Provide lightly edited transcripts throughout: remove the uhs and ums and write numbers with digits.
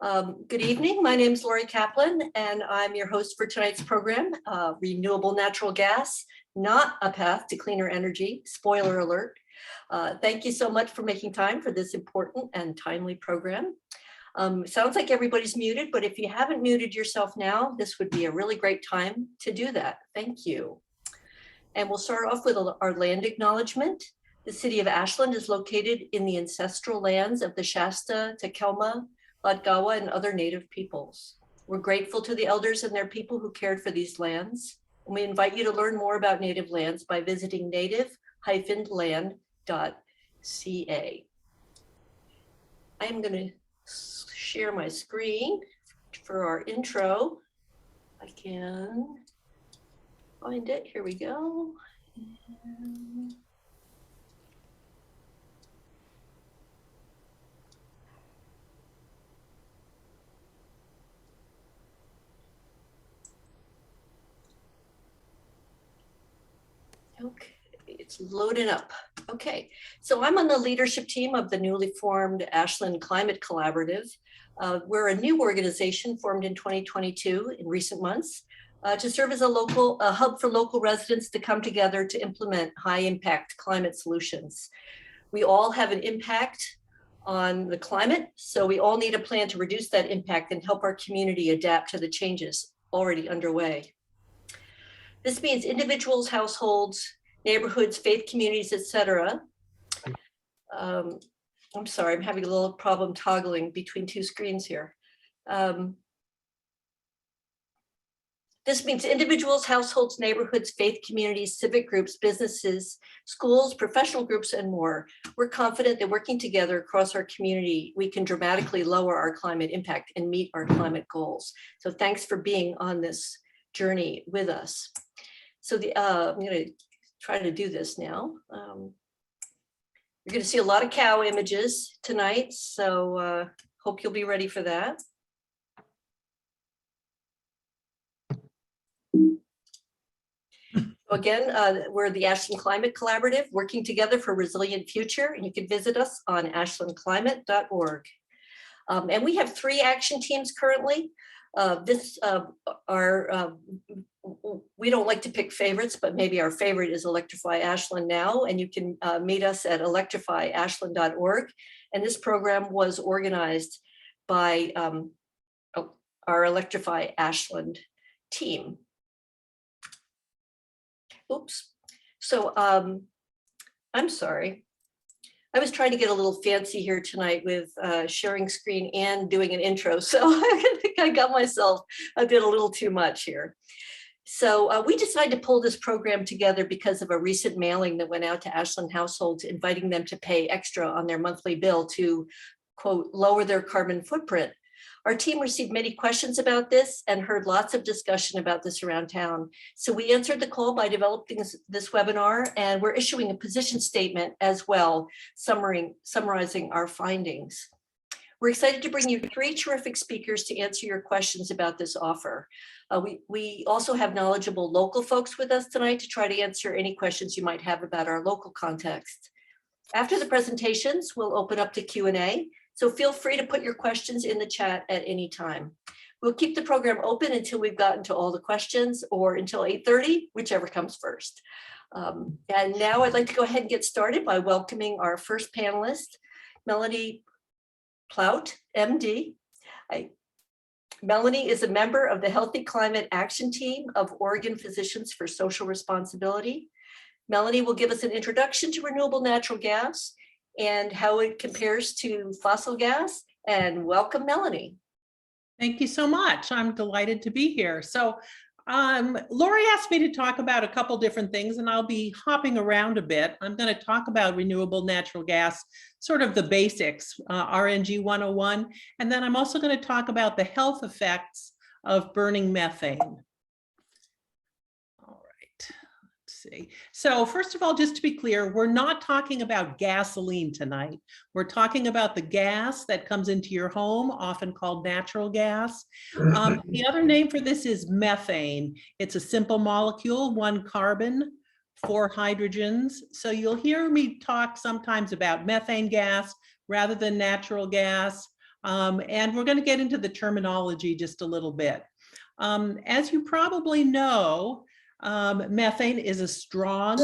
Good evening. My name is Lori Kaplan, and I'm your host for tonight's program, Renewable Natural Gas, Not a Path to Cleaner Energy, spoiler alert. Thank you so much for making time for this important and timely program. Sounds like everybody's muted, but if you haven't muted yourself now, this would be a really great time to do that. Thank you. And we'll start off with our land acknowledgement. The city of Ashland is located in the ancestral lands of the Shasta, Takelma, Latgawa, and other native peoples. We're grateful to the elders and their people who cared for these lands. And we invite you to learn more about native lands by visiting native-land.ca. I am going to share my screen for our intro. I can find it. Here we go. And okay, it's loaded up. Okay, so I'm on the leadership team of the newly formed Ashland Climate Collaborative. We're a new organization formed in 2022 in recent months to serve as a hub for local residents to come together to implement high impact climate solutions. We all have an impact on the climate, so we all need a plan to reduce that impact and help our community adapt to the changes already underway. This means individuals, households, neighborhoods, faith communities, etc. I'm sorry, I'm having a little problem toggling between two screens here. This means individuals, households, neighborhoods, faith communities, civic groups, businesses, schools, professional groups, and more. We're confident that working together across our community, we can dramatically lower our climate impact and meet our climate goals. So thanks for being on this journey with us. So I'm going to try to do this now. You're going to see a lot of cow images tonight, so hope you'll be ready for that. So again, we're the Ashland Climate Collaborative, working together for a resilient future, and you can visit us on ashlandclimate.org. And we have 3 action teams currently. We don't like to pick favorites, but maybe our favorite is Electrify Ashland Now, and you can meet us at electrifyashland.org. And this program was organized by our Electrify Ashland team. Oops. So I'm sorry. I was trying to get a little fancy here tonight with sharing screen and doing an intro. So I think I got myself, I did a little too much here. So we decided to pull this program together because of a recent mailing that went out to Ashland households, inviting them to pay extra on their monthly bill to, quote, lower their carbon footprint. Our team received many questions about this and heard lots of discussion about this around town. So we answered the call by developing this webinar, and we're issuing a position statement as well, summarizing our findings. We're excited to bring you 3 terrific speakers to answer your questions about this offer. We also have knowledgeable local folks with us tonight to try to answer any questions you might have about our local context. After the presentations, we'll open up to Q&A. So feel free to put your questions in the chat at any time. We'll keep the program open until we've gotten to all the questions, or until 8:30, whichever comes first. And now I'd like to go ahead and get started by welcoming our first panelist, Melanie Plout, MD. Melanie is a member of the Healthy Climate Action Team of Oregon Physicians for Social Responsibility. Melanie will give us an introduction to renewable natural gas and how it compares to fossil gas. And welcome, Melanie. Thank you so much. I'm delighted to be here. So Lori asked me to talk about a couple different things, and I'll be hopping around a bit. I'm going to talk about renewable natural gas, sort of the basics, RNG 101, and then I'm also going to talk about the health effects of burning methane. See. So first of all, just to be clear, we're not talking about gasoline tonight. We're talking about the gas that comes into your home, often called natural gas. The other name for this is methane. It's a simple molecule, 1 carbon, 4 hydrogens. So you'll hear me talk sometimes about methane gas rather than natural gas. And we're going to get into the terminology just a little bit. As you probably know, methane is a strong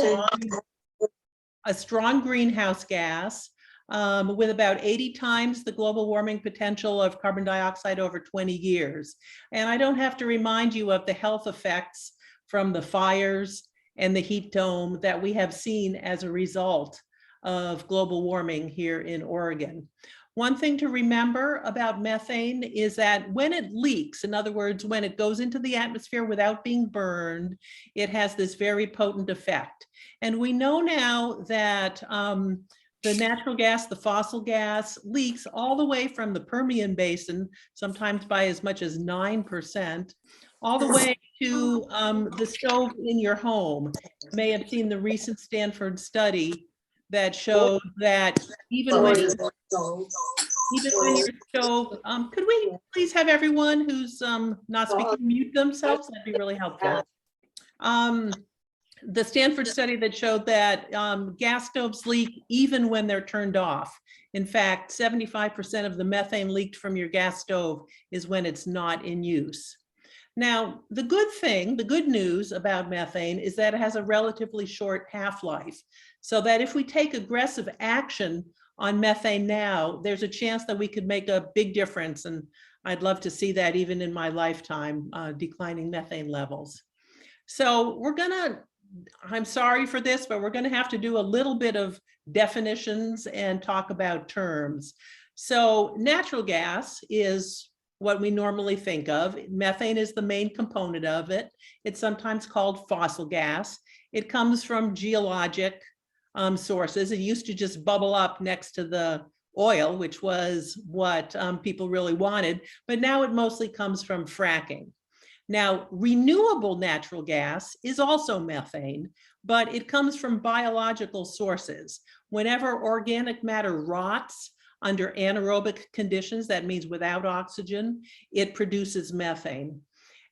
greenhouse gas with about 80 times the global warming potential of carbon dioxide over 20 years. And I don't have to remind you of the health effects from the fires and the heat dome that we have seen as a result of global warming here in Oregon. One thing to remember about methane is that when it leaks, in other words, when it goes into the atmosphere without being burned, it has this very potent effect. And we know now that the natural gas, the fossil gas, leaks all the way from the Permian Basin, sometimes by as much as 9%, all the way to the stove in your home. You may have seen the recent Stanford study that showed that even when your stove, could we please have everyone who's not speaking mute themselves? That'd be really helpful. The Stanford study that showed that gas stoves leak even when they're turned off. In fact, 75% of the methane leaked from your gas stove is when it's not in use. Now, the good news about methane is that it has a relatively short half-life, so that if we take aggressive action on methane now, there's a chance that we could make a big difference. And I'd love to see that even in my lifetime, declining methane levels. So I'm sorry for this, but we're going to have to do a little bit of definitions and talk about terms. So natural gas is what we normally think of. Methane is the main component of it. It's sometimes called fossil gas. It comes from geologic sources. It used to just bubble up next to the oil, which was what people really wanted, but now it mostly comes from fracking. Now, renewable natural gas is also methane, but it comes from biological sources. Whenever organic matter rots under anaerobic conditions, that means without oxygen, it produces methane.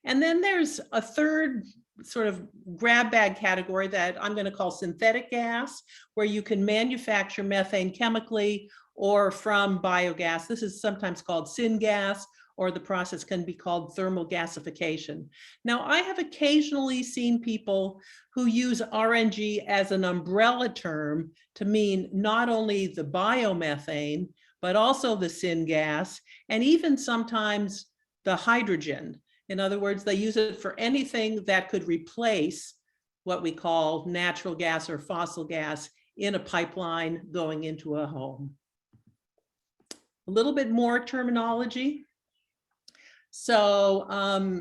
And then there's a third sort of grab bag category that I'm going to call synthetic gas, where you can manufacture methane chemically or from biogas. This is sometimes called syngas, or the process can be called thermal gasification. Now, I have occasionally seen people who use RNG as an umbrella term to mean not only the biomethane, but also the syngas, and even sometimes the hydrogen. In other words, they use it for anything that could replace what we call natural gas or fossil gas in a pipeline going into a home. A little bit more terminology. So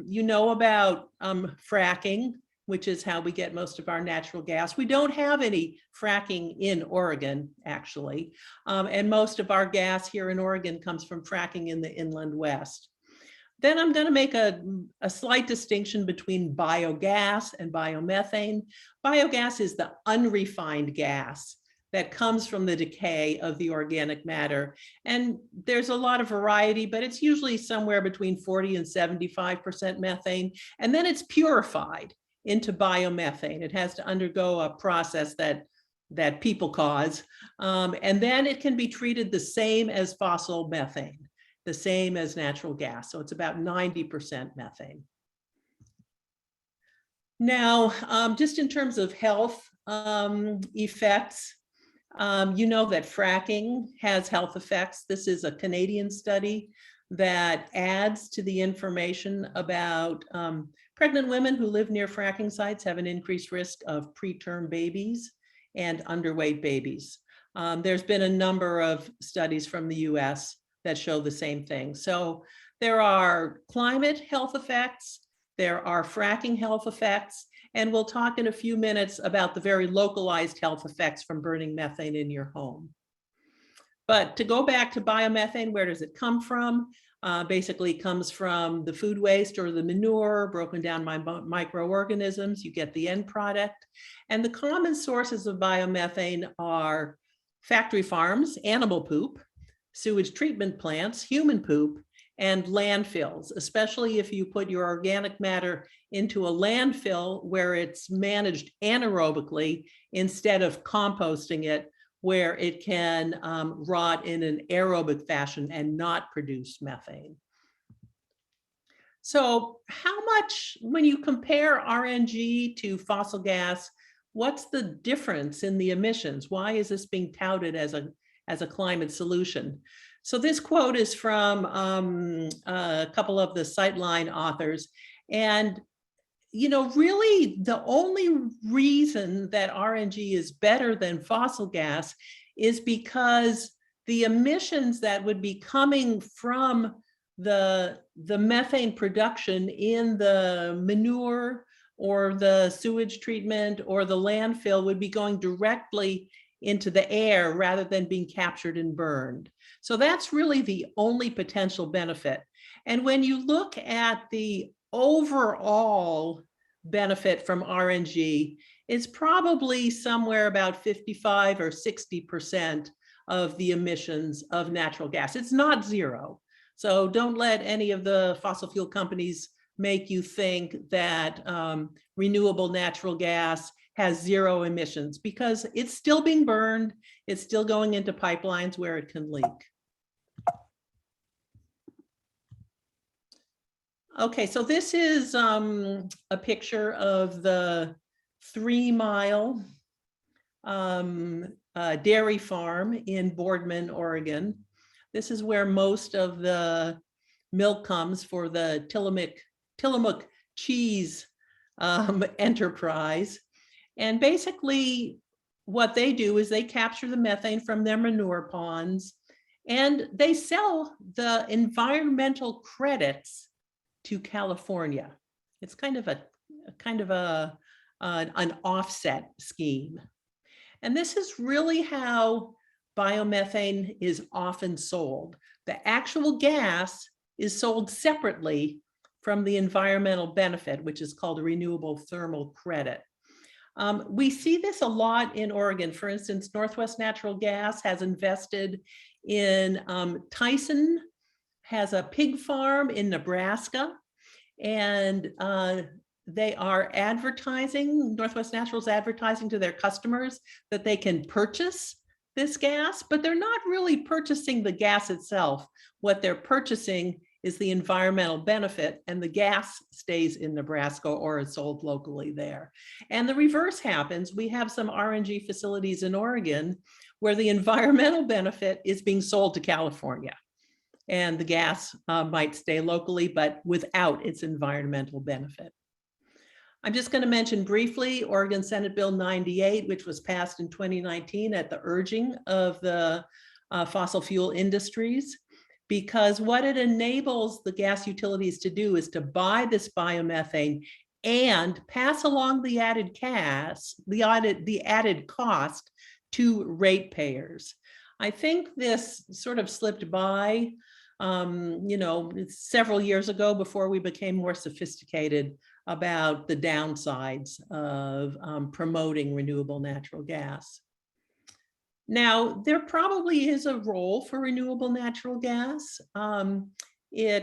you know about fracking, which is how we get most of our natural gas. We don't have any fracking in Oregon, actually. And most of our gas here in Oregon comes from fracking in the inland west. Then I'm going to make a slight distinction between biogas and biomethane. Biogas is the unrefined gas that comes from the decay of the organic matter. And there's a lot of variety, but it's usually somewhere between 40 and 75% methane. And then it's purified into biomethane. It has to undergo a process that people cause. And then it can be treated the same as fossil methane, the same as natural gas. So it's about 90% methane. Now, just in terms of health effects, you know that fracking has health effects. This is a Canadian study that adds to the information about pregnant women who live near fracking sites have an increased risk of preterm babies and underweight babies. There's been a number of studies from the US that show the same thing. So there are climate health effects, there are fracking health effects, and we'll talk in a few minutes about the very localized health effects from burning methane in your home. But to go back to biomethane, where does it come from? Basically comes from the food waste or the manure broken down by microorganisms. You get the end product. And the common sources of biomethane are factory farms, animal poop, sewage treatment plants, human poop, and landfills, especially if you put your organic matter into a landfill where it's managed anaerobically instead of composting it, where it can rot in an aerobic fashion and not produce methane. So how much, when you compare RNG to fossil gas, what's the difference in the emissions? Why is this being touted as a climate solution? So this quote is from a couple of the Sightline authors. And, you know, really the only reason that RNG is better than fossil gas is because the emissions that would be coming from the methane production in the manure or the sewage treatment or the landfill would be going directly into the air rather than being captured and burned. So that's really the only potential benefit. And when you look at the overall benefit from RNG, it's probably somewhere about 55 or 60% of the emissions of natural gas. It's not zero. So don't let any of the fossil fuel companies make you think that renewable natural gas has zero emissions, because it's still being burned. It's still going into pipelines where it can leak. Okay, so this is a picture of the 3 Mile dairy farm in Boardman, Oregon. This is where most of the milk comes for the Tillamook cheese enterprise. And basically what they do is they capture the methane from their manure ponds and they sell the environmental credits to California. It's kind of an offset scheme. And this is really how biomethane is often sold. The actual gas is sold separately from the environmental benefit, which is called a renewable thermal credit. We see this a lot in Oregon. For instance, Northwest Natural Gas has invested in Tyson has a pig farm in Nebraska, and they are advertising, Northwest Natural is advertising to their customers that they can purchase this gas, but they're not really purchasing the gas itself. What they're purchasing is the environmental benefit, and the gas stays in Nebraska or is sold locally there. And the reverse happens. We have some RNG facilities in Oregon where the environmental benefit is being sold to California, and the gas might stay locally, but without its environmental benefit. I'm just going to mention briefly Oregon Senate Bill 98, which was passed in 2019 at the urging of the fossil fuel industries, because what it enables the gas utilities to do is to buy this biomethane and pass along the added cost to ratepayers. I think this sort of slipped by, you know, several years ago before we became more sophisticated about the downsides of promoting renewable natural gas. Now, there probably is a role for renewable natural gas. In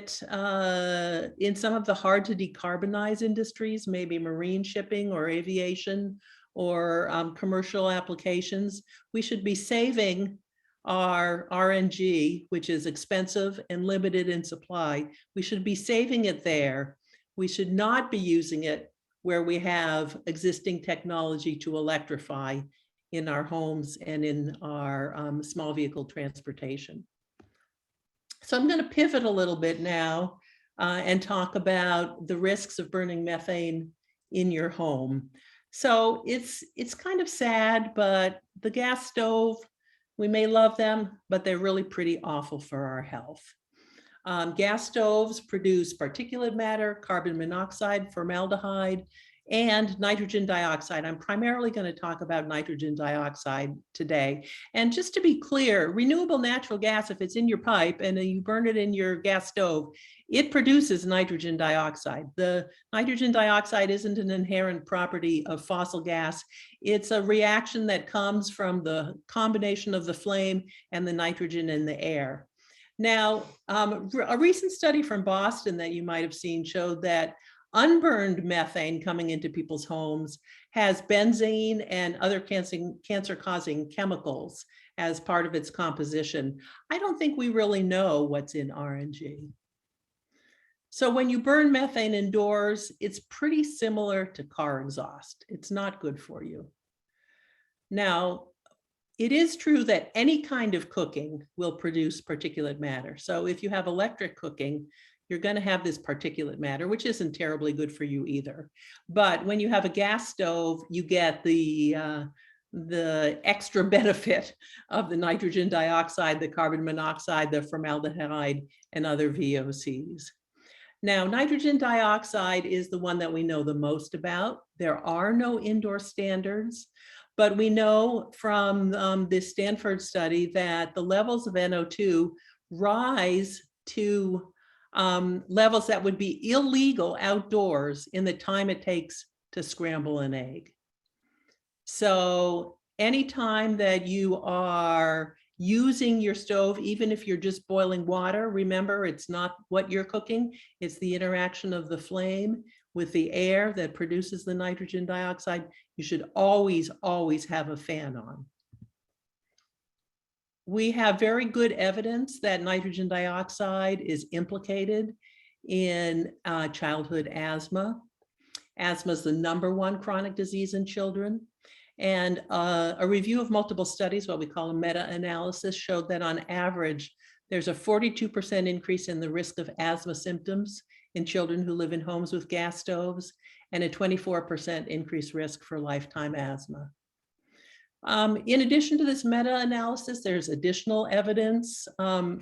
some of the hard to decarbonize industries, maybe marine shipping or aviation or commercial applications, we should be saving our RNG, which is expensive and limited in supply. We should be saving it there. We should not be using it where we have existing technology to electrify in our homes and in our small vehicle transportation. So I'm going to pivot a little bit now and talk about the risks of burning methane in your home. So it's kind of sad, but the gas stove, we may love them, but they're really pretty awful for our health. Gas stoves produce particulate matter, carbon monoxide, formaldehyde, and nitrogen dioxide. I'm primarily going to talk about nitrogen dioxide today. And just to be clear, renewable natural gas, if it's in your pipe and you burn it in your gas stove, it produces nitrogen dioxide. The nitrogen dioxide isn't an inherent property of fossil gas. It's a reaction that comes from the combination of the flame and the nitrogen in the air. Now, a recent study from Boston that you might have seen showed that Unburned methane coming into people's homes has benzene and other cancer-causing chemicals as part of its composition. I don't think we really know what's in RNG. So when you burn methane indoors, it's pretty similar to car exhaust. It's not good for you. Now, it is true that any kind of cooking will produce particulate matter. So if you have electric cooking, you're going to have this particulate matter, which isn't terribly good for you either. But when you have a gas stove, you get the extra benefit of the nitrogen dioxide, the carbon monoxide, the formaldehyde, and other VOCs. Now, nitrogen dioxide is the one that we know the most about. There are no indoor standards, but we know from this Stanford study that the levels of NO2 rise to levels that would be illegal outdoors in the time it takes to scramble an egg. So anytime that you are using your stove, even if you're just boiling water, remember, it's not what you're cooking, it's the interaction of the flame with the air that produces the nitrogen dioxide. You should always, always have a fan on. We have very good evidence that nitrogen dioxide is implicated in childhood asthma. Asthma is the #1 chronic disease in children. And a review of multiple studies, what we call a meta-analysis, showed that on average, there's a 42% increase in the risk of asthma symptoms in children who live in homes with gas stoves, and a 24% increased risk for lifetime asthma. In addition to this meta-analysis, there's additional evidence from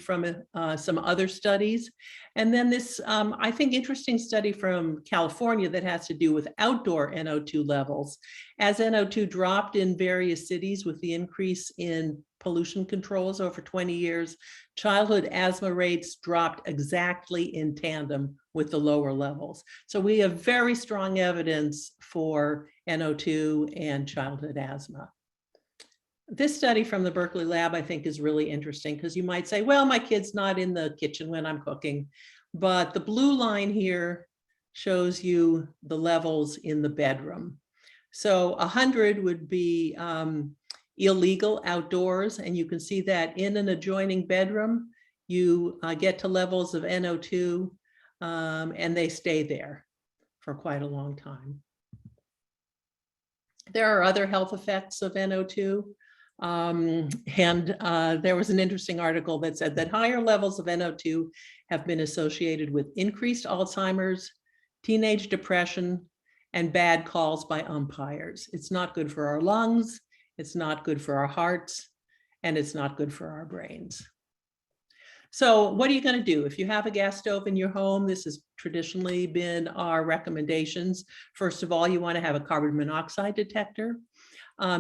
some other studies. And then this, I think, interesting study from California that has to do with outdoor NO2 levels. As NO2 dropped in various cities with the increase in pollution controls over 20 years, childhood asthma rates dropped exactly in tandem with the lower levels. So we have very strong evidence for NO2 and childhood asthma. This study from the Berkeley lab, I think, is really interesting because you might say, well, my kid's not in the kitchen when I'm cooking, but the blue line here shows you the levels in the bedroom. So 100 would be illegal outdoors, and you can see that in an adjoining bedroom, you get to levels of NO2, and they stay there for quite a long time. There are other health effects of NO2. There was an interesting article that said that higher levels of NO2 have been associated with increased Alzheimer's, teenage depression, and bad calls by umpires. It's not good for our lungs, it's not good for our hearts, and it's not good for our brains. So what are you going to do? If you have a gas stove in your home, this has traditionally been our recommendations. First of all, you want to have a carbon monoxide detector.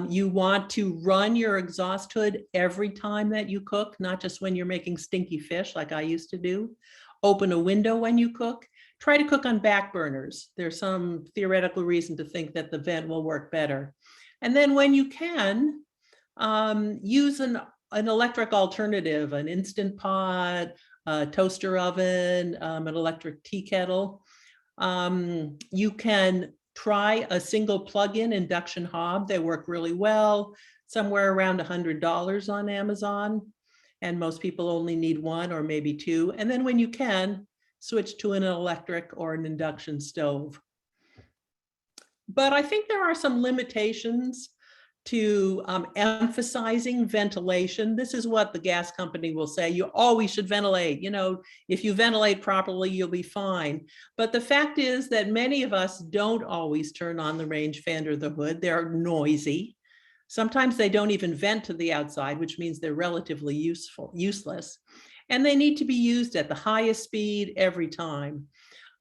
You want to run your exhaust hood every time that you cook, not just when you're making stinky fish like I used to do. Open a window when you cook. Try to cook on back burners. There's some theoretical reason to think that the vent will work better. And then when you can, use an electric alternative, an Instant Pot, a toaster oven, an electric tea kettle. You can try a single plug-in induction hob. They work really well, somewhere around $100 on Amazon. And most people only need one or maybe two. And then when you can, switch to an electric or an induction stove. But I think there are some limitations to emphasizing ventilation. This is what the gas company will say. You always should ventilate. You know, if you ventilate properly, you'll be fine. But the fact is that many of us don't always turn on the range fan or the hood. They're noisy. Sometimes they don't even vent to the outside, which means they're relatively useless. And they need to be used at the highest speed every time.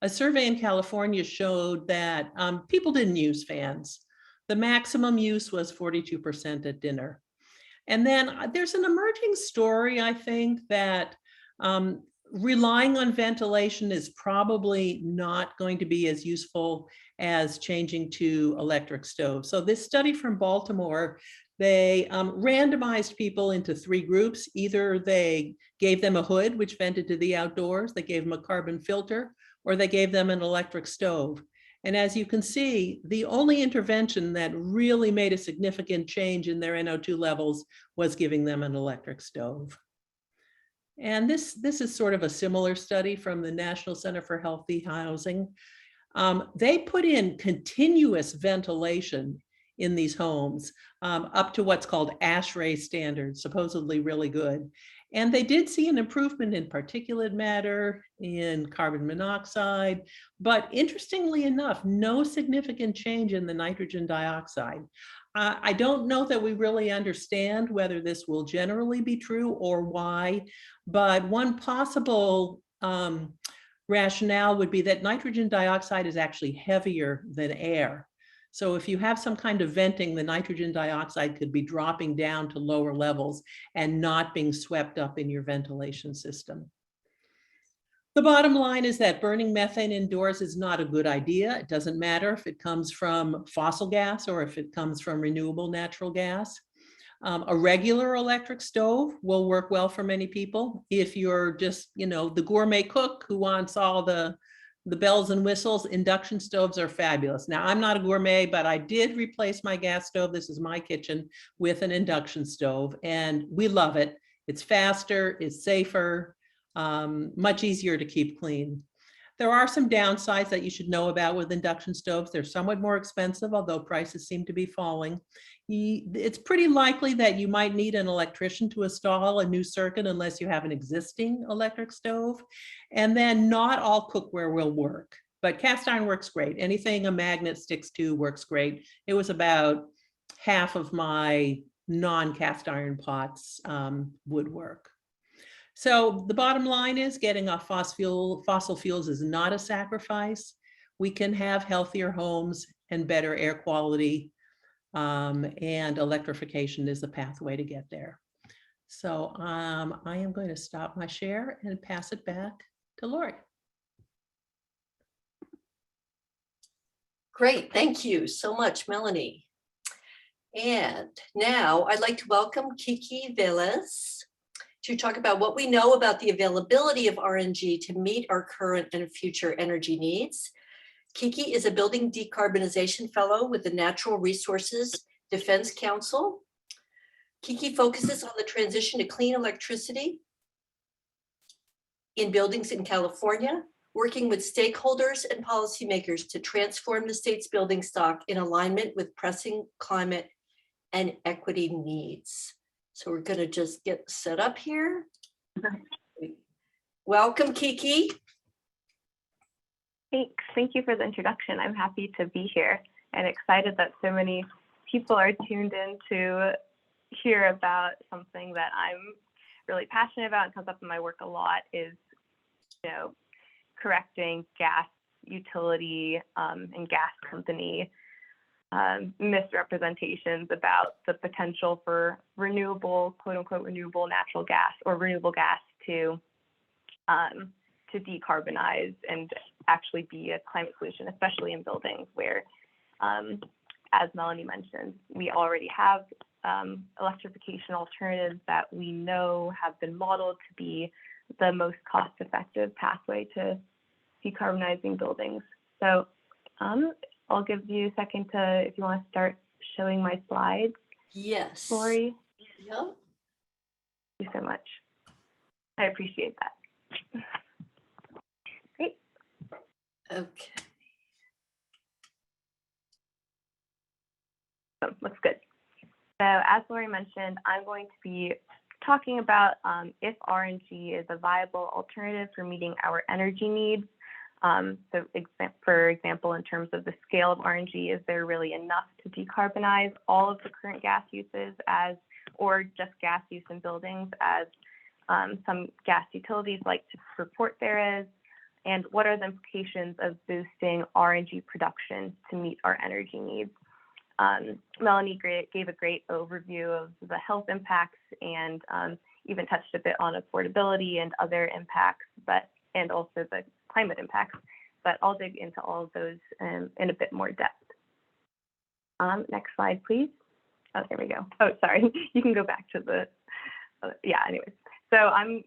A survey in California showed that people didn't use fans. The maximum use was 42% at dinner. And then there's an emerging story, I think, that relying on ventilation is probably not going to be as useful as changing to electric stoves. So this study from Baltimore They randomized people into 3 groups. Either they gave them a hood, which vented to the outdoors, they gave them a carbon filter, or they gave them an electric stove. And as you can see, the only intervention that really made a significant change in their NO2 levels was giving them an electric stove. And this is sort of a similar study from the National Center for Healthy Housing. They put in continuous ventilation in these homes up to what's called ASHRAE standards, supposedly really good. And they did see an improvement in particulate matter, in carbon monoxide, but interestingly enough, no significant change in the nitrogen dioxide. I don't know that we really understand whether this will generally be true or why, but one possible rationale would be that nitrogen dioxide is actually heavier than air. So if you have some kind of venting, the nitrogen dioxide could be dropping down to lower levels and not being swept up in your ventilation system. The bottom line is that burning methane indoors is not a good idea. It doesn't matter if it comes from fossil gas or if it comes from renewable natural gas. A regular electric stove will work well for many people. If you're just, the gourmet cook who wants all the bells and whistles, induction stoves are fabulous. Now, I'm not a gourmet, but I did replace my gas stove. This is my kitchen with an induction stove, and we love it. It's faster, it's safer, much easier to keep clean. There are some downsides that you should know about with induction stoves. They're somewhat more expensive, although prices seem to be falling. It's pretty likely that you might need an electrician to install a new circuit unless you have an existing electric stove. And then not all cookware will work, but cast iron works great. Anything a magnet sticks to works great. It was about half of my non-cast iron pots would work. So the bottom line is getting off fossil fuels is not a sacrifice. We can have healthier homes and better air quality, and electrification is the pathway to get there. So I am going to stop my share and pass it back to Lori. Great, thank you so much, Melanie. And now I'd like to welcome Kiki Velez to talk about what we know about the availability of RNG to meet our current and future energy needs. Kiki is a building decarbonization fellow with the Natural Resources Defense Council. Kiki focuses on the transition to clean electricity in buildings in California, working with stakeholders and policymakers to transform the state's building stock in alignment with pressing climate and equity needs. So we're going to just get set up here. Welcome, Kiki. Thanks. Thank you for the introduction. I'm happy to be here and excited that so many people are tuned in to hear about something that I'm really passionate about and comes up in my work a lot is, correcting gas utility and gas company misrepresentations about the potential for renewable, quote unquote, renewable natural gas or renewable gas to decarbonize and actually be a climate solution, especially in buildings where, as Melanie mentioned, we already have electrification alternatives that we know have been modeled to be the most cost-effective pathway to decarbonizing buildings. So I'll give you a second to, if you want to start showing my slides. Yes. Lori. Yep. Thank you so much. I appreciate that. Great. Okay. So, looks good. So as Lori mentioned, I'm going to be talking about if RNG is a viable alternative for meeting our energy needs. So for example, in terms of the scale of RNG, is there really enough to decarbonize all of the current gas uses or just gas use in buildings as some gas utilities like to report there is? And what are the implications of boosting RNG production to meet our energy needs? Melanie gave a great overview of the health impacts and even touched a bit on affordability and other impacts, and also the climate impacts, but I'll dig into all of those in a bit more depth. Next slide, please. Oh, there we go. Oh, sorry. You can go back to the, yeah, anyways. So I'm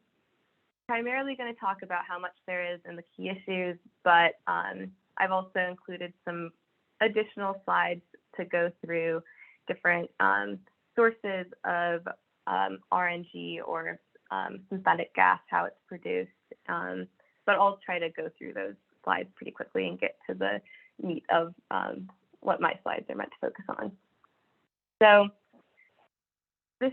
primarily going to talk about how much there is in the key issues, but I've also included some additional slides to go through different sources of RNG or synthetic gas, how it's produced. But I'll try to go through those slides pretty quickly and get to the meat of what my slides are meant to focus on. So this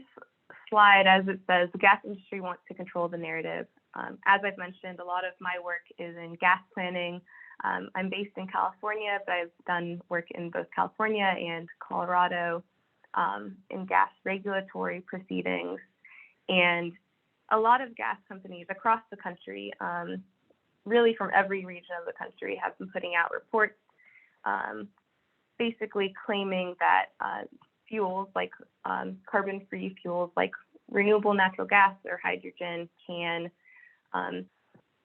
slide, as it says, the gas industry wants to control the narrative. As I've mentioned, a lot of my work is in gas planning. I'm based in California, but I've done work in both California and Colorado in gas regulatory proceedings. And a lot of gas companies across the country, really from every region of the country, have been putting out reports basically claiming that fuels like carbon-free fuels like renewable natural gas or hydrogen can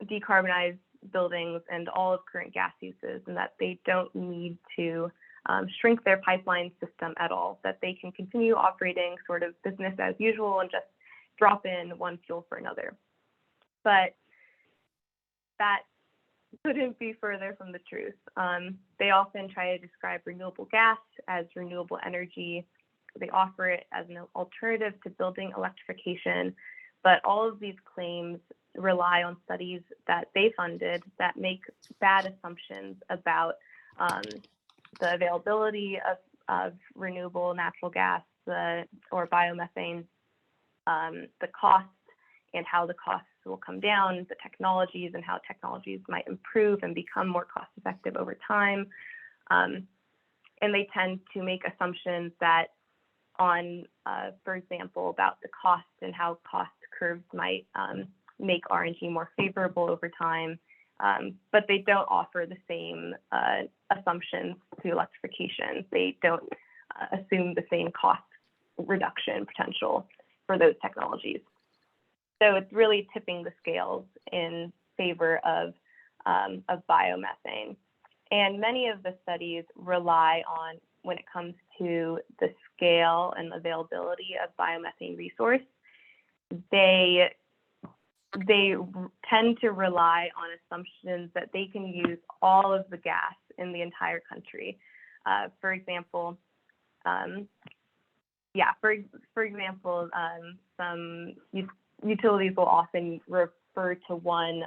decarbonize buildings and all of current gas uses, and that they don't need to shrink their pipeline system at all, that they can continue operating sort of business as usual and just drop in one fuel for another. But that couldn't be further from the truth. They often try to describe renewable gas as renewable energy. They offer it as an alternative to building electrification, but all of these claims rely on studies that they funded that make bad assumptions about the availability of renewable natural gas or biomethane, the cost and how the costs will come down, the technologies and how technologies might improve and become more cost effective over time. And they tend to make assumptions that on, for example, about the cost and how cost curves might make RNG more favorable over time, but they don't offer the same assumptions to electrification. They don't assume the same cost reduction potential for those technologies. So it's really tipping the scales in favor of biomethane. And many of the studies rely on, when it comes to the scale and availability of biomethane resource, they tend to rely on assumptions that they can use all of the gas in the entire country. For example, some utilities will often refer to one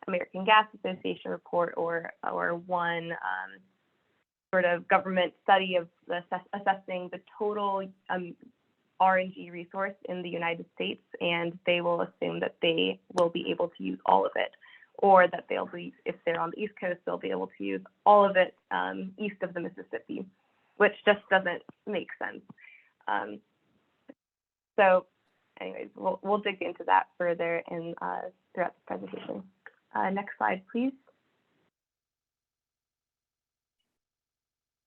American Gas Association report or one sort of government study of assessing the total RNG resource in the United States, and they will assume that they will be able to use all of it, or that they'll be, if they're on the East Coast, they'll be able to use all of it east of the Mississippi, which just doesn't make sense. So anyways, we'll dig into that further in throughout the presentation. Next slide, please.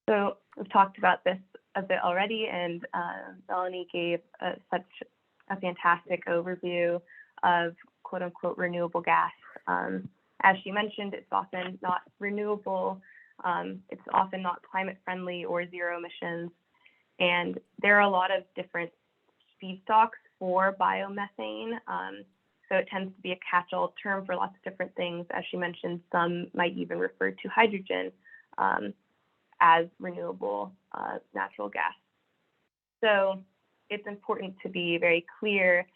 So we've talked about this a bit already, and Melanie gave such a fantastic overview of quote unquote renewable gas. As she mentioned, it's often not renewable, it's often not climate friendly or zero emissions, and there are a lot of different feedstocks for biomethane. So it tends to be a catch-all term for lots of different things. As she mentioned, some might even refer to hydrogen as renewable natural gas. So it's important to be very clear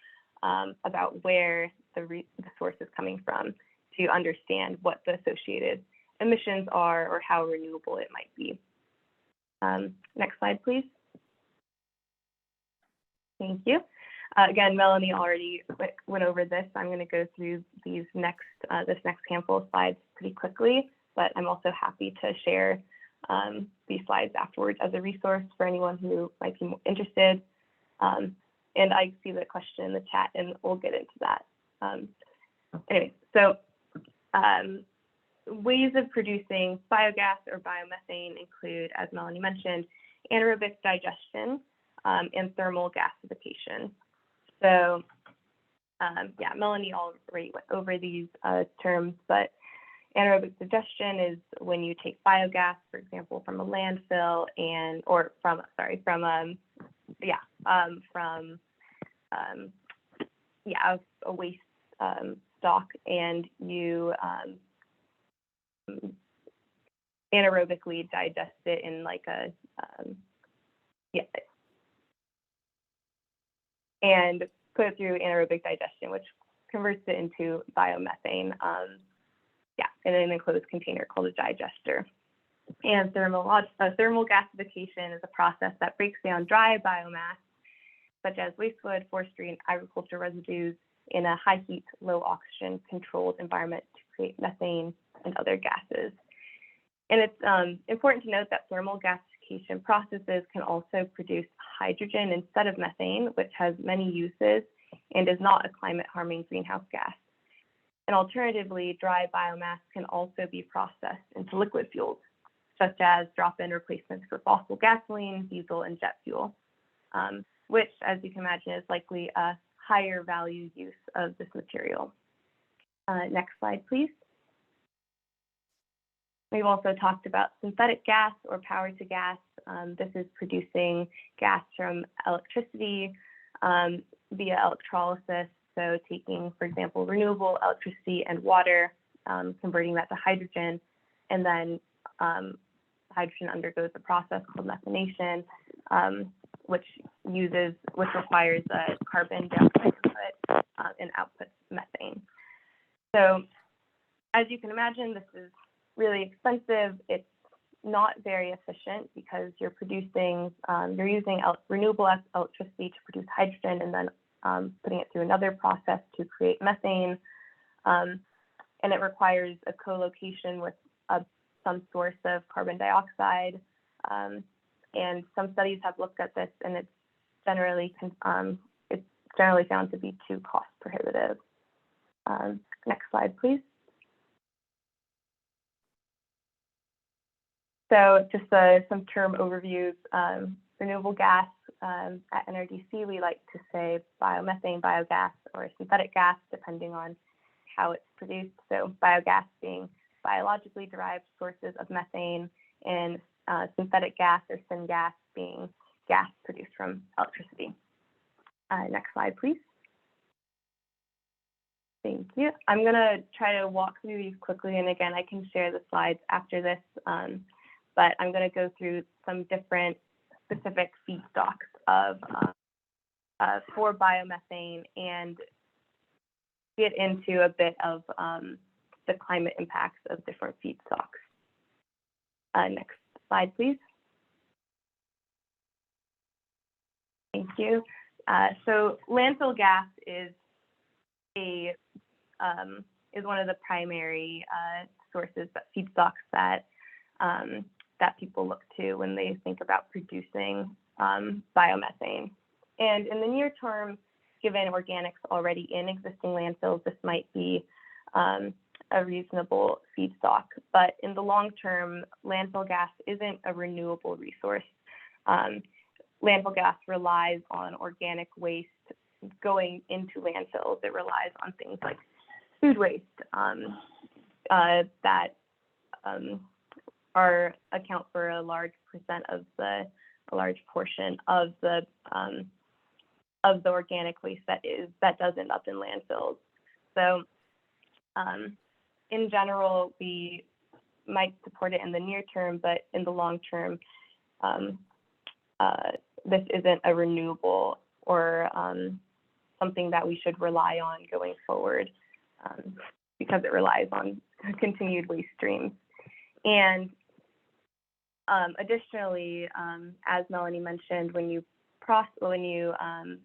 about where the source is coming from to understand what the associated emissions are or how renewable it might be. Next slide, please. Thank you. Again, Melanie already went over this. I'm going to go through these this next handful of slides pretty quickly, but I'm also happy to share these slides afterwards as a resource for anyone who might be interested. And I see the question in the chat, and we'll get into that. Anyway, so ways of producing biogas or biomethane include, as Melanie mentioned, anaerobic digestion and thermal gasification. So yeah, Melanie already went over these terms, but Anaerobic suggestion is when you take biogas, for example, from a landfill or from a waste stock, and you anaerobically digest it in like and put it through anaerobic digestion, which converts it into biomethane. In an enclosed container called a digester. And thermal gasification is a process that breaks down dry biomass, such as wastewood, forestry, and agriculture residues in a high heat, low oxygen controlled environment to create methane and other gases. And it's important to note that thermal gasification processes can also produce hydrogen instead of methane, which has many uses and is not a climate harming greenhouse gas. And alternatively, dry biomass can also be processed into liquid fuels, such as drop-in replacements for fossil gasoline, diesel, and jet fuel, which, as you can imagine, is likely a higher value use of this material. Next slide, please. We've also talked about synthetic gas or power to gas. This is producing gas from electricity via electrolysis. So taking, for example, renewable electricity and water, converting that to hydrogen, and then hydrogen undergoes a process called methanation, which requires a carbon dioxide input and outputs methane. So as you can imagine, this is really expensive. It's not very efficient because you're using renewable electricity to produce hydrogen and then putting it through another process to create methane. And it requires a co-location with some source of carbon dioxide. And some studies have looked at this, and it's generally found to be too cost prohibitive. Next slide, please. So just some term overviews. Renewable gas, at NRDC, we like to say biomethane, biogas, or synthetic gas, depending on how it's produced. So biogas being biologically derived sources of methane, and synthetic gas or syngas being gas produced from electricity. Next slide, please. Thank you. I'm going to try to walk through these quickly, and again, I can share the slides after this, but I'm going to go through some different specific feedstocks for biomethane and get into a bit of the climate impacts of different feedstocks. Next slide, please. Thank you. So landfill gas is one of the primary sources, feedstocks that people look to when they think about producing biomethane. And in the near term, given organics already in existing landfills, this might be a reasonable feedstock. But in the long term, landfill gas isn't a renewable resource. Landfill gas relies on organic waste going into landfills. It relies on things like food waste that account for a large portion of the organic waste that does end up in landfills. So in general, we might support it in the near term, but in the long term, this isn't a renewable or something that we should rely on going forward because it relies on continued waste streams. And additionally, as Melanie mentioned, when you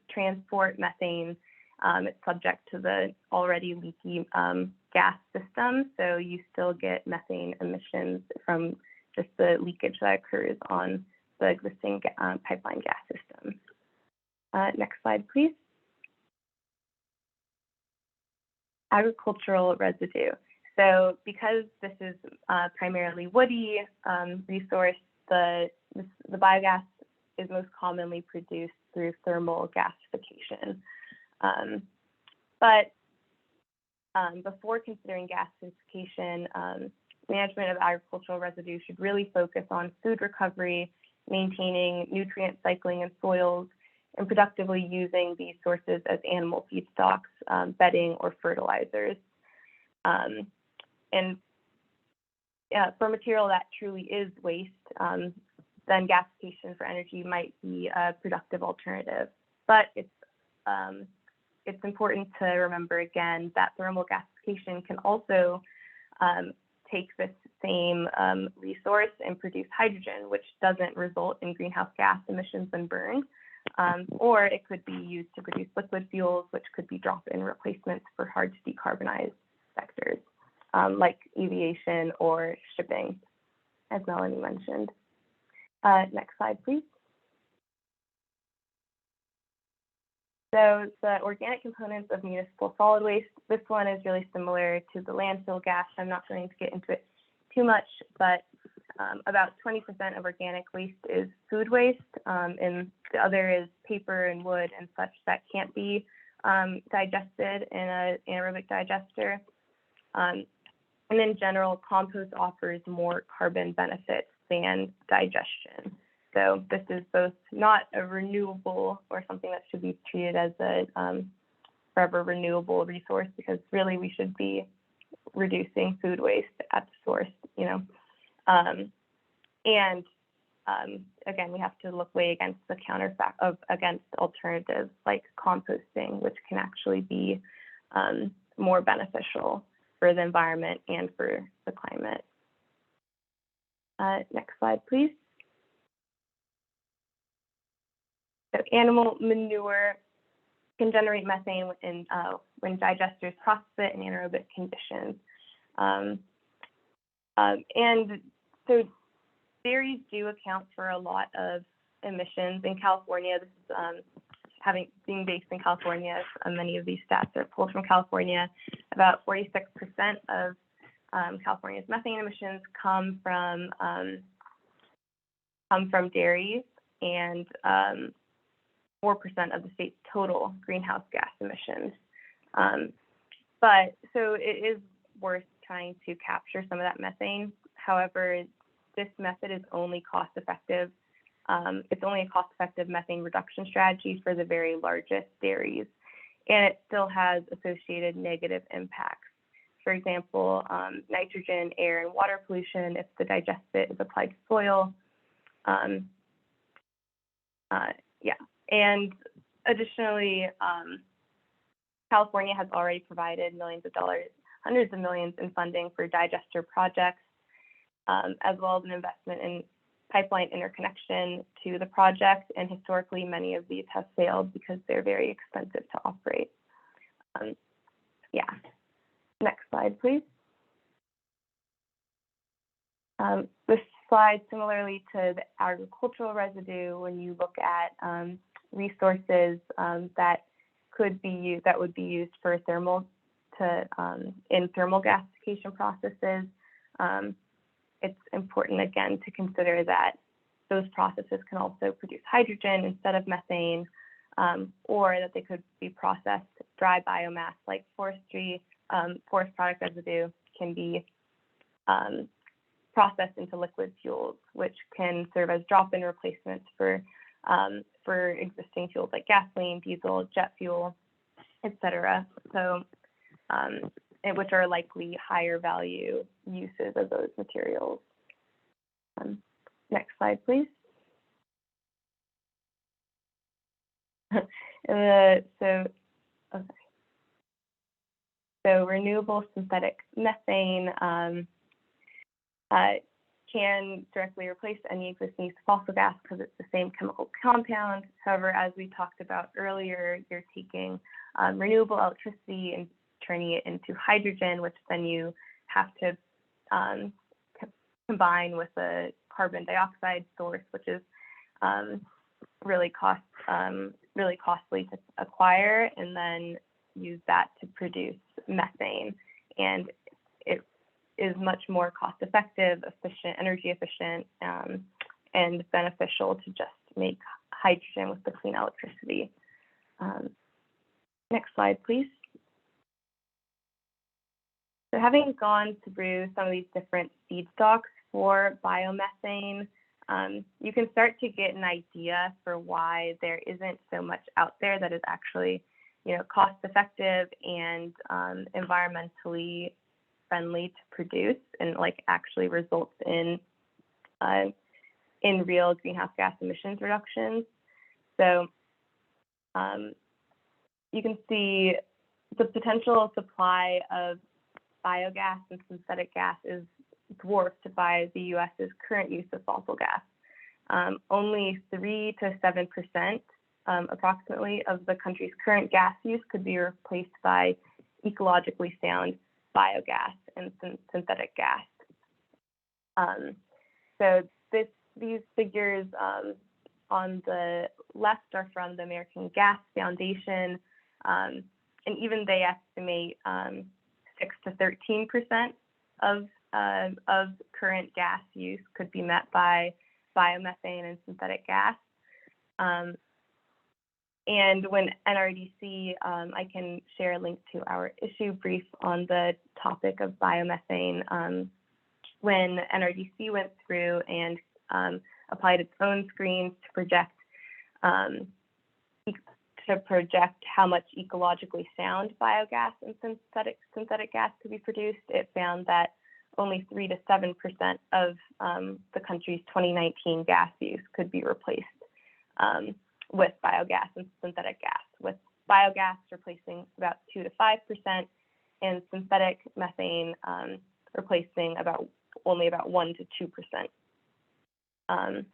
transport methane, it's subject to the already leaky gas system, so you still get methane emissions from just the leakage that occurs on the existing pipeline gas system. Next slide, please. Agricultural residue. So because this is primarily woody resource, the biogas is most commonly produced through thermal gasification. But before considering gasification, management of agricultural residue should really focus on food recovery, maintaining nutrient cycling in soils, and productively using these sources as animal feedstocks, bedding, or fertilizers. And for material that truly is waste, then gasification for energy might be a productive alternative. But it's important to remember again that thermal gasification can also take this same resource and produce hydrogen, which doesn't result in greenhouse gas emissions when burned. Or it could be used to produce liquid fuels, which could be drop-in replacements for hard to decarbonize sectors, like aviation or shipping, as Melanie mentioned. Next slide, please. So the organic components of municipal solid waste, this one is really similar to the landfill gas. I'm not going to get into it too much, but about 20% of organic waste is food waste, and the other is paper and wood and such that can't be digested in an anaerobic digester. And in general, compost offers more carbon benefits than digestion. So this is both not a renewable or something that should be treated as a forever renewable resource, because really we should be reducing food waste at the source, you know. Again, we have to weigh against the against alternatives like composting, which can actually be more beneficial for the environment and for the climate. Next slide, please. So animal manure can generate methane when digesters process it in anaerobic conditions. And so dairies do account for a lot of emissions in California. This is being based in California, many of these stats are pulled from California. About 46% of California's methane emissions come from dairies, and 4% of the state's total greenhouse gas emissions. But so it is worth trying to capture some of that methane. However, this method is only cost-effective. It's only a cost-effective methane reduction strategy for the very largest dairies, and it still has associated negative impacts. For example, nitrogen, air, and water pollution if the digestate is applied to soil. And additionally, California has already provided millions of dollars, hundreds of millions in funding for digester projects, as well as an investment in pipeline interconnection to the project. And historically, many of these have failed because they're very expensive to operate. Next slide, please. This slide, similarly to the agricultural residue, when you look at resources that would be used for in thermal gasification processes, it's important again to consider that those processes can also produce hydrogen instead of methane, or that they could be processed dry biomass like forestry. Forest product residue can be processed into liquid fuels, which can serve as drop-in replacements for existing fuels like gasoline, diesel, jet fuel, etc. So, which are likely higher value uses of those materials. Next slide, please. So renewable synthetic methane can directly replace any existing use of fossil gas because it's the same chemical compound. However, as we talked about earlier, you're taking renewable electricity and turning it into hydrogen, which then you have to combine with a carbon dioxide source, which is really costly to acquire, and then use that to produce methane. And it is much more cost effective, efficient, energy efficient, and beneficial to just make hydrogen with the clean electricity. Next slide, please. So having gone through some of these different feedstocks for biomethane, you can start to get an idea for why there isn't so much out there that is actually, cost effective and environmentally friendly to produce and actually results in real greenhouse gas emissions reductions. So you can see the potential supply of biogas and synthetic gas is dwarfed by the US's current use of fossil gas. Only 3 to 7% approximately of the country's current gas use could be replaced by ecologically sound biogas and synthetic gas. So these figures on the left are from the American Gas Foundation, and even they estimate 6 to 13% of current gas use could be met by biomethane and synthetic gas. And when NRDC, I can share a link to our issue brief on the topic of biomethane. When NRDC went through and applied its own screens to project how much ecologically sound biogas and synthetic gas could be produced, it found that only 3 to 7% of the country's 2019 gas use could be replaced with biogas and synthetic gas, with biogas replacing about 2 to 5% and synthetic methane replacing only about 1 to 2%. And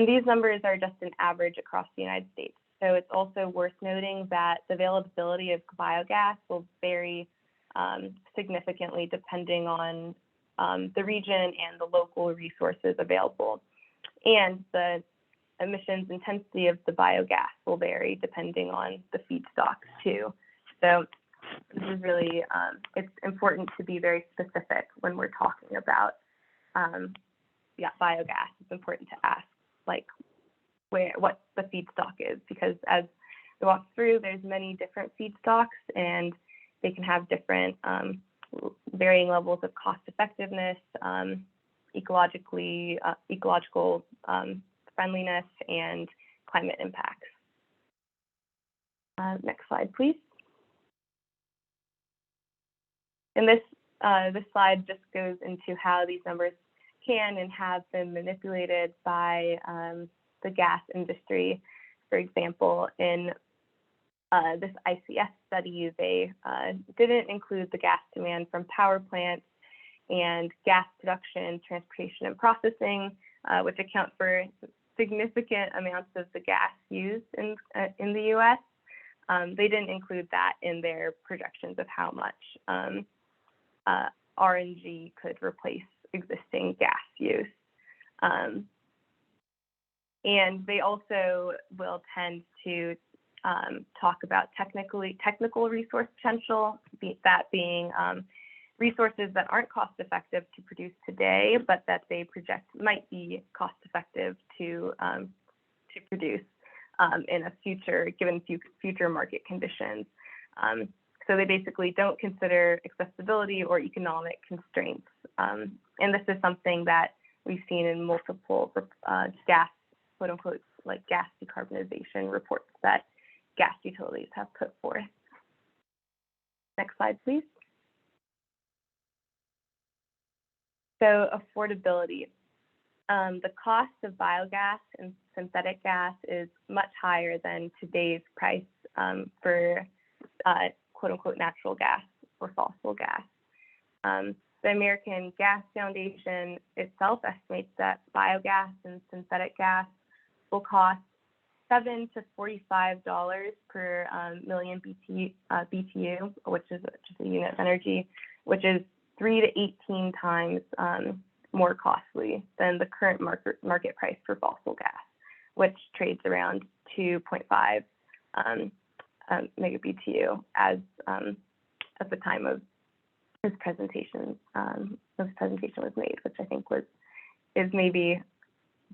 these numbers are just an average across the United States. So it's also worth noting that the availability of biogas will vary significantly depending on the region and the local resources available. And the emissions intensity of the biogas will vary depending on the feedstocks too. So this is really, it's important to be very specific when we're talking about biogas. It's important to ask what the feedstock is, because as we walk through, there's many different feedstocks and they can have different varying levels of cost effectiveness, ecological friendliness, and climate impacts. Next slide, please. And this slide just goes into how these numbers can and have been manipulated by the gas industry. For example, in this ICS study, they didn't include the gas demand from power plants and gas production, transportation, and processing, which account for significant amounts of the gas used in the U.S. They didn't include that in their projections of how much RNG could replace existing gas use. And they also will tend to talk about technical resource potential, that being resources that aren't cost effective to produce today, but that they project might be cost effective to produce in a given future market conditions. So they basically don't consider accessibility or economic constraints. And this is something that we've seen in multiple gas, quote unquote, gas decarbonization reports that gas utilities have put forth. Next slide, please. So affordability. The cost of biogas and synthetic gas is much higher than today's price for quote unquote natural gas or fossil gas. The American Gas Foundation itself estimates that biogas and synthetic gas will cost $7 to $45 per million BTU, which is just a unit of energy, which is 3 to 18 times more costly than the current market price for fossil gas, which trades around 2.5 megabtu as at the time of his presentation. This presentation was made, which I think is maybe a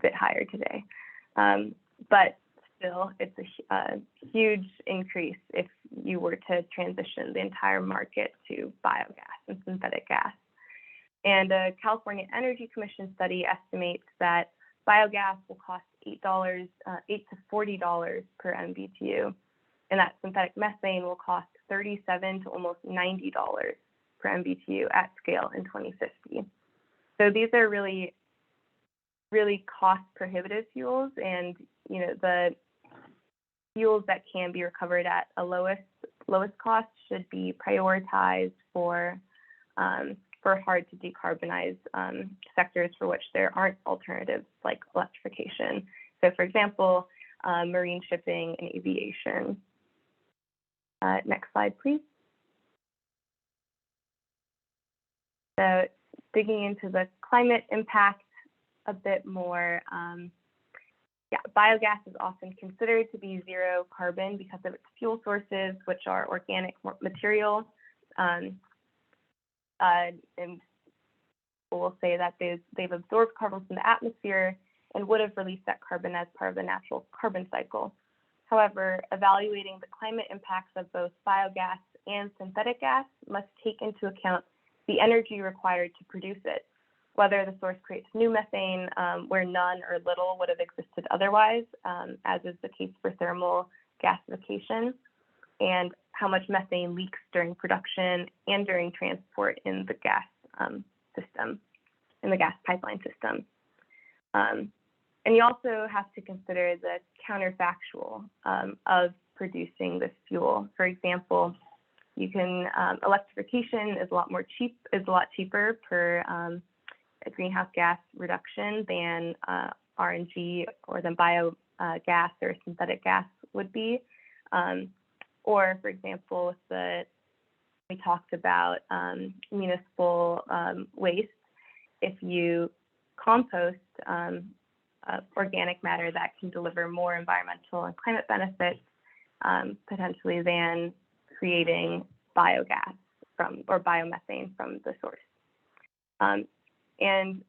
bit higher today, but still, it's a huge increase if you were to transition the entire market to biogas and synthetic gas. And a California Energy Commission study estimates that biogas will cost $8 to $40 per MBTU, and that synthetic methane will cost $37 to almost $90 per MBTU at scale in 2050. So these are really, really cost prohibitive fuels, and the fuels that can be recovered at a lowest cost should be prioritized for hard to decarbonize sectors for which there aren't alternatives like electrification. So for example, marine shipping and aviation. Next slide, please. So digging into the climate impact a bit more, biogas is often considered to be zero carbon because of its fuel sources, which are organic material. And we'll say that they've absorbed carbon from the atmosphere and would have released that carbon as part of the natural carbon cycle. However, evaluating the climate impacts of both biogas and synthetic gas must take into account the energy required to produce it, whether the source creates new methane where none or little would have existed otherwise, as is the case for thermal gasification, and how much methane leaks during production and during transport in the gas system, in the gas pipeline system. And you also have to consider the counterfactual of producing this fuel. For example, you can electrification is a lot cheaper per greenhouse gas reduction than RNG or than biogas or synthetic gas would be. Or, for example, we talked about municipal waste. If you compost organic matter, that can deliver more environmental and climate benefits potentially than creating biogas or biomethane from the source. And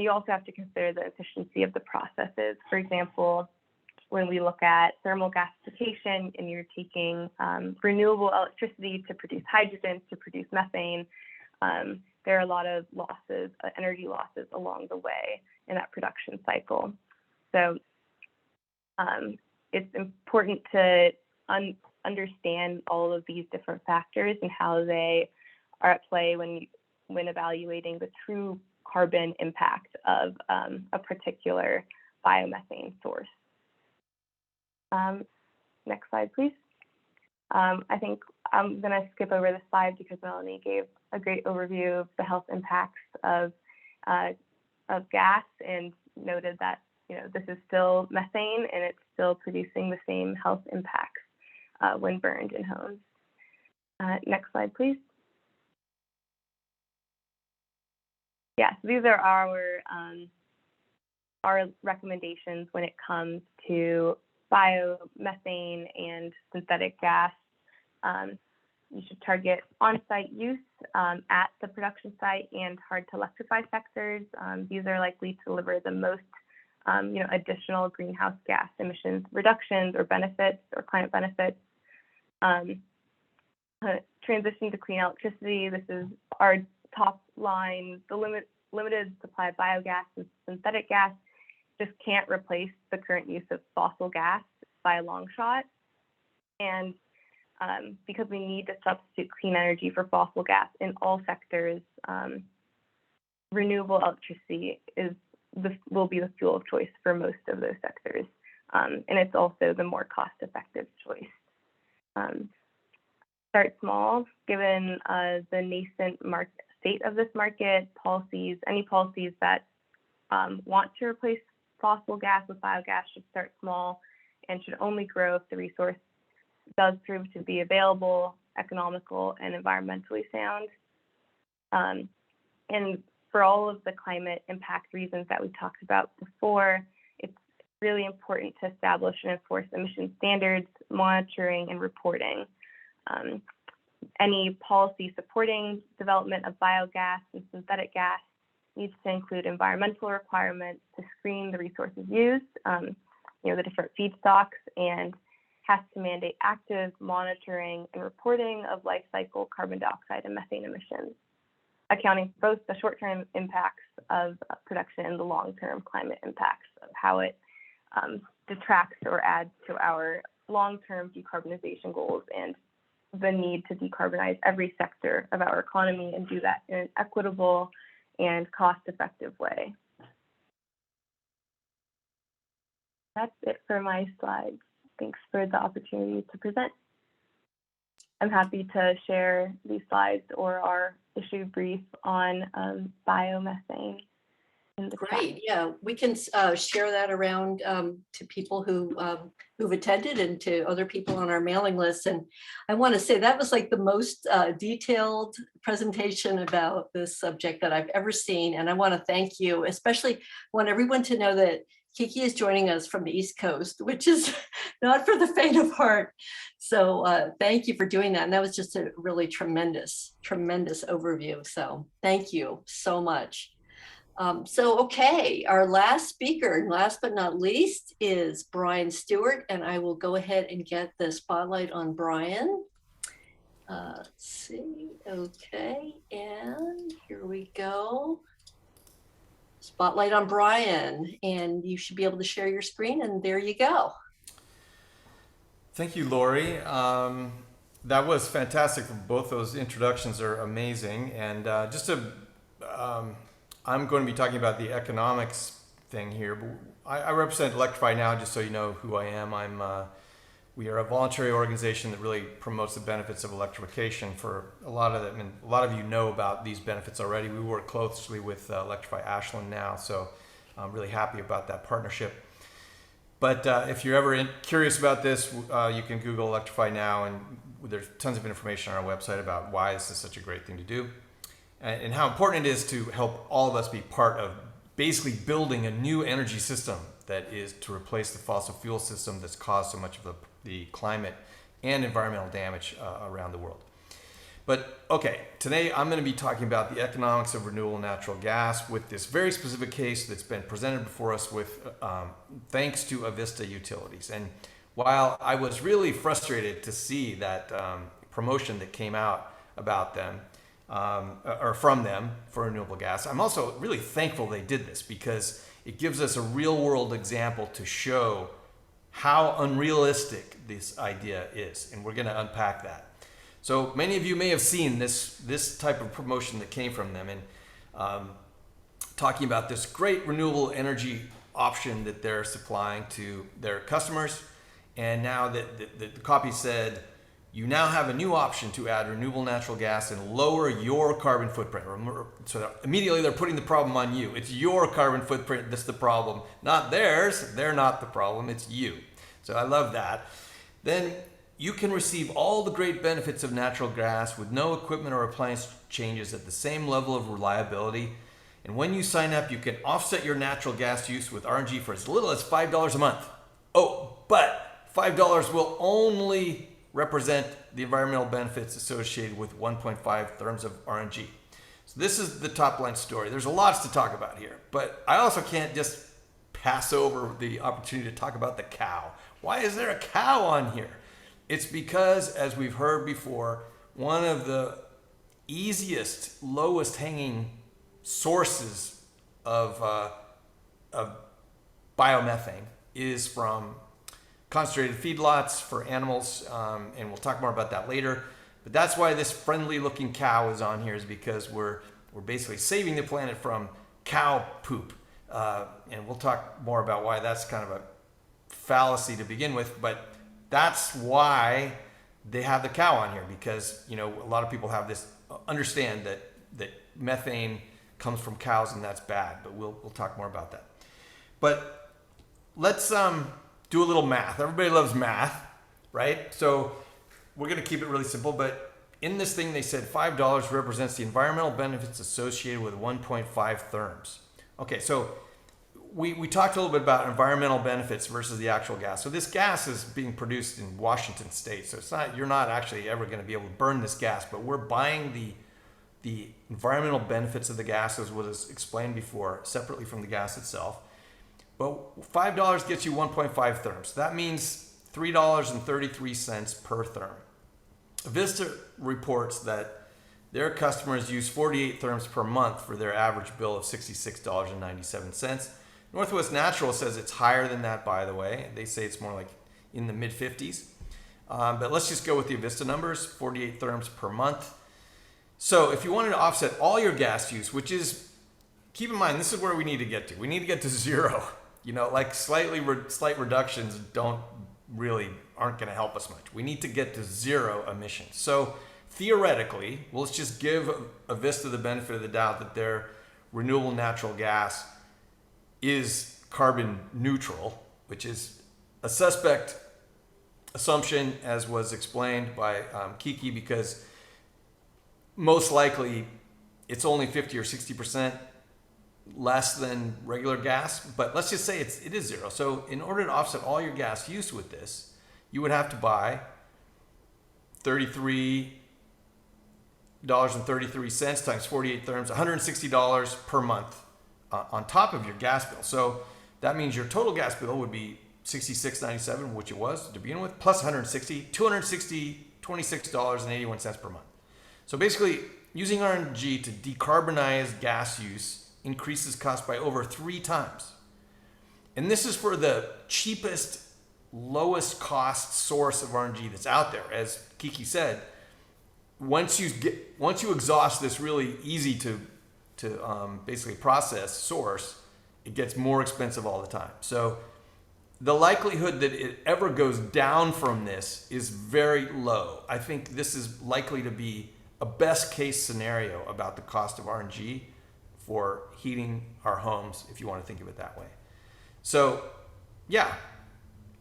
you also have to consider the efficiency of the processes. For example, when we look at thermal gasification and you're taking renewable electricity to produce hydrogen, to produce methane, there are a lot of losses, energy losses along the way in that production cycle. So it's important to understand all of these different factors and how they are at play when evaluating the true carbon impact of a particular biomethane source. Next slide, please. I think I'm going to skip over this slide because Melanie gave a great overview of the health impacts of gas and noted that this is still methane and it's still producing the same health impacts when burned in homes. Next slide, please. Yes, these are our recommendations when it comes to biomethane and synthetic gas. You should target on-site use at the production site and hard to electrify sectors. These are likely to deliver the most additional greenhouse gas emissions reductions or benefits or climate benefits. Transition to clean electricity. This is our top line. The limited supply of biogas and synthetic gas just can't replace the current use of fossil gas by a long shot. And because we need to substitute clean energy for fossil gas in all sectors, renewable electricity will be the fuel of choice for most of those sectors. And it's also the more cost-effective choice. Start small, given the nascent state of this market, any policies that want to replace fossil gas with biogas should start small and should only grow if the resource does prove to be available, economical, and environmentally sound. And for all of the climate impact reasons that we talked about before, it's really important to establish and enforce emission standards, monitoring, and reporting. Any policy supporting development of biogas and synthetic gas needs to include environmental requirements to screen the resources used, the different feedstocks, and has to mandate active monitoring and reporting of life cycle carbon dioxide and methane emissions, accounting for both the short-term impacts of production and the long-term climate impacts of how it detracts or adds to our long-term decarbonization goals and the need to decarbonize every sector of our economy and do that in an equitable and cost-effective way. That's it for my slides. Thanks for the opportunity to present. I'm happy to share these slides or our issue brief on biomethane in the chat. Great, yeah, we can share that around to people who've attended and to other people on our mailing list. And I want to say that was like the most detailed presentation about this subject that I've ever seen. And I want to thank you, especially want everyone to know that Kiki is joining us from the East Coast, which is not for the faint of heart. So thank you for doing that. And that was just a really tremendous, tremendous overview. So thank you so much. Okay, our last speaker, and last but not least, is Brian Stewart, and I will go ahead and get the spotlight on Brian. Let's see, okay, and here we go. Spotlight on Brian, and you should be able to share your screen, and there you go. Thank you, Lori. That was fantastic. Both those introductions are amazing, and I'm going to be talking about the economics thing here. I represent Electrify Now, just so you know who I am. We are a voluntary organization that really promotes the benefits of electrification for a lot of them. And a lot of you know about these benefits already. We work closely with Electrify Ashland Now, so I'm really happy about that partnership. But if you're ever curious about this, you can Google Electrify Now, and there's tons of information on our website about why this is such a great thing to do, and how important it is to help all of us be part of basically building a new energy system that is to replace the fossil fuel system that's caused so much of the climate and environmental damage around the world. But okay, today I'm going to be talking about the economics of renewable natural gas with this very specific case that's been presented before us with thanks to Avista Utilities. And while I was really frustrated to see that promotion that came out about them, or from them for renewable gas, I'm also really thankful they did this, because it gives us a real world example to show how unrealistic this idea is. And we're going to unpack that. So many of you may have seen this type of promotion that came from them, and talking about this great renewable energy option that they're supplying to their customers. And now that the copy said, you now have a new option to add renewable natural gas and lower your carbon footprint. So immediately they're putting the problem on you. It's your carbon footprint that's the problem, not theirs. They're not the problem, it's you. So I love that. Then you can receive all the great benefits of natural gas with no equipment or appliance changes at the same level of reliability. And when you sign up, you can offset your natural gas use with RNG for as little as $5 a month. Oh, but $5 will only represent the environmental benefits associated with 1.5 therms of RNG. So this is the top line story. There's a lot to talk about here, but I also can't just pass over the opportunity to talk about the cow. Why is there a cow on here? It's because, as we've heard before, one of the easiest, lowest hanging sources of biomethane is from concentrated feedlots for animals, and we'll talk more about that later. But that's why this friendly looking cow is on here, is because we're basically saving the planet from cow poop. And we'll talk more about why that's kind of a fallacy to begin with, but that's why they have the cow on here, because a lot of people have this understand that methane comes from cows and that's bad, but we'll talk more about that. But let's do a little math. Everybody loves math, right? So we're going to keep it really simple, but in this thing they said $5 represents the environmental benefits associated with 1.5 therms. Okay, so we talked a little bit about environmental benefits versus the actual gas. So this gas is being produced in Washington State, so you're not actually ever going to be able to burn this gas, but we're buying the environmental benefits of the gas, as was explained before, separately from the gas itself. Well, $5 gets you 1.5 therms. That means $3.33 per therm. Vista reports that their customers use 48 therms per month for their average bill of $66.97. Northwest Natural says it's higher than that, by the way. They say it's more like in the mid 50s. But let's just go with the Vista numbers, 48 therms per month. So if you wanted to offset all your gas use, which is, keep in mind, this is where we need to get to. We need to get to zero. Like slight reductions aren't going to help us much. We need to get to zero emissions. So theoretically, let's just give Avista the benefit of the doubt that their renewable natural gas is carbon neutral, which is a suspect assumption, as was explained by Kiki, because most likely it's only 50 or 60% less than regular gas, but let's just say it is zero. So in order to offset all your gas use with this, you would have to buy $33.33 times 48 therms, $160 per month on top of your gas bill. So that means your total gas bill would be $66.97, which it was to begin with, plus $26.81 per month. So basically, using RNG to decarbonize gas use increases cost by over 3 times. And this is for the cheapest, lowest cost source of RNG that's out there. As Kiki said, once you exhaust this really easy to basically process source, it gets more expensive all the time. So the likelihood that it ever goes down from this is very low. I think this is likely to be a best case scenario about the cost of RNG for heating our homes, if you want to think of it that way. So yeah,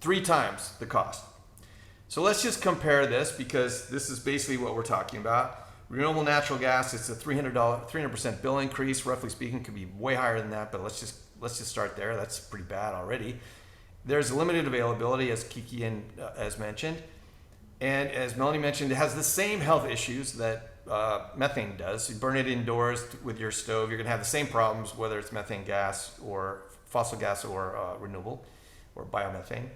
3 times the cost. So let's just compare this, because this is basically what we're talking about. Renewable natural gas, it's a $300% bill increase. Roughly speaking, could be way higher than that, but let's just start there. That's pretty bad already. There's limited availability, as Kiki has mentioned. And as Melanie mentioned, it has the same health issues that methane does. You burn it indoors with your stove, you're going to have the same problems, whether it's methane gas or fossil gas or renewable or biomethane.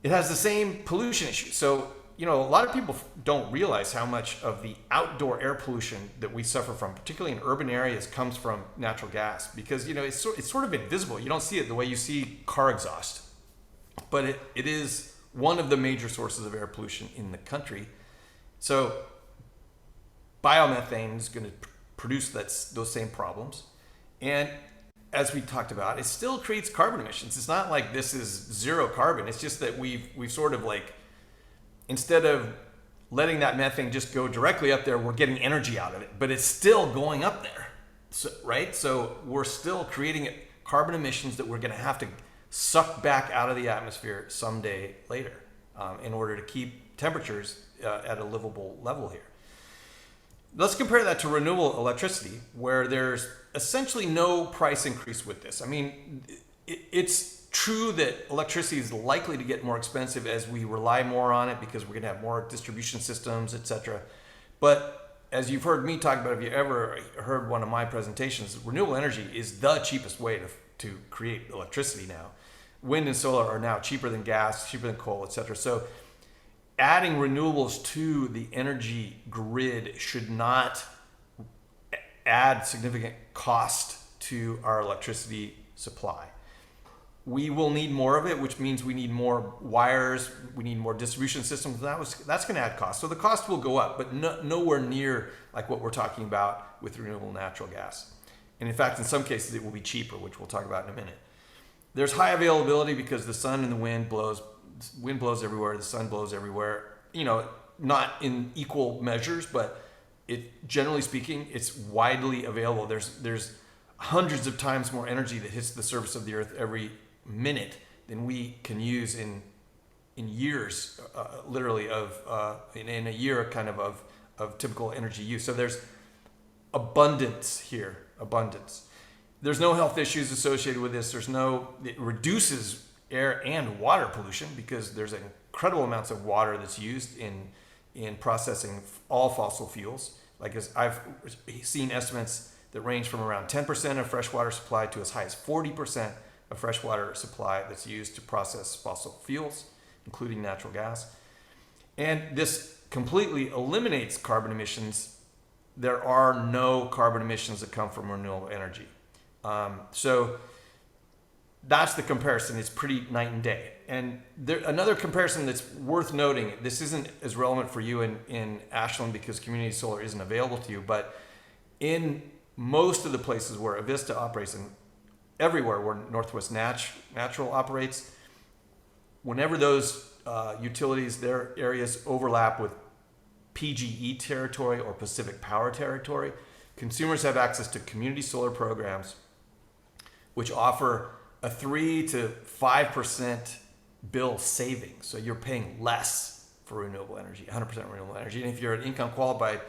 It has the same pollution issue. So, a lot of people don't realize how much of the outdoor air pollution that we suffer from, particularly in urban areas, comes from natural gas, because, it's sort of invisible. You don't see it the way you see car exhaust, but it is one of the major sources of air pollution in the country. So biomethane is going to produce those same problems. And as we talked about, it still creates carbon emissions. It's not like this is zero carbon. It's just that we've sort of instead of letting that methane just go directly up there, we're getting energy out of it, but it's still going up there. So, right? So we're still creating carbon emissions that we're going to have to suck back out of the atmosphere someday later in order to keep temperatures at a livable level here. Let's compare that to renewable electricity, where there's essentially no price increase with this. I mean, it's true that electricity is likely to get more expensive as we rely more on it, because we're going to have more distribution systems, etc. But as you've heard me talk about, if you ever heard one of my presentations, renewable energy is the cheapest way to create electricity now. Wind and solar are now cheaper than gas, cheaper than coal, etc. So adding renewables to the energy grid should not add significant cost to our electricity supply. We will need more of it, which means we need more wires, we need more distribution systems. That's going to add cost. So the cost will go up, but nowhere near like what we're talking about with renewable natural gas. And in fact, in some cases, it will be cheaper, which we'll talk about in a minute. There's high availability because the sun and the wind blows everywhere, the sun blows everywhere, not in equal measures, but generally speaking, it's widely available. There's hundreds of times more energy that hits the surface of the earth every minute than we can use in years, literally in a year kind of typical energy use. So there's abundance here, abundance. There's no health issues associated with this. It reduces air and water pollution, because there's incredible amounts of water that's used in processing all fossil fuels. Like, as I've seen estimates that range from around 10% of fresh water supply to as high as 40% of freshwater supply that's used to process fossil fuels, including natural gas. And this completely eliminates carbon emissions. There are no carbon emissions that come from renewable energy. So that's the comparison. It's pretty night and day. And another comparison that's worth noting, this isn't as relevant for you in Ashland because community solar isn't available to you, but in most of the places where Avista operates and everywhere where Northwest Natural operates, whenever those utilities, their areas overlap with PGE territory or Pacific Power territory, consumers have access to community solar programs which offer a 3 to 5% bill savings. So you're paying less for renewable energy, 100% renewable energy. And if you're an income qualified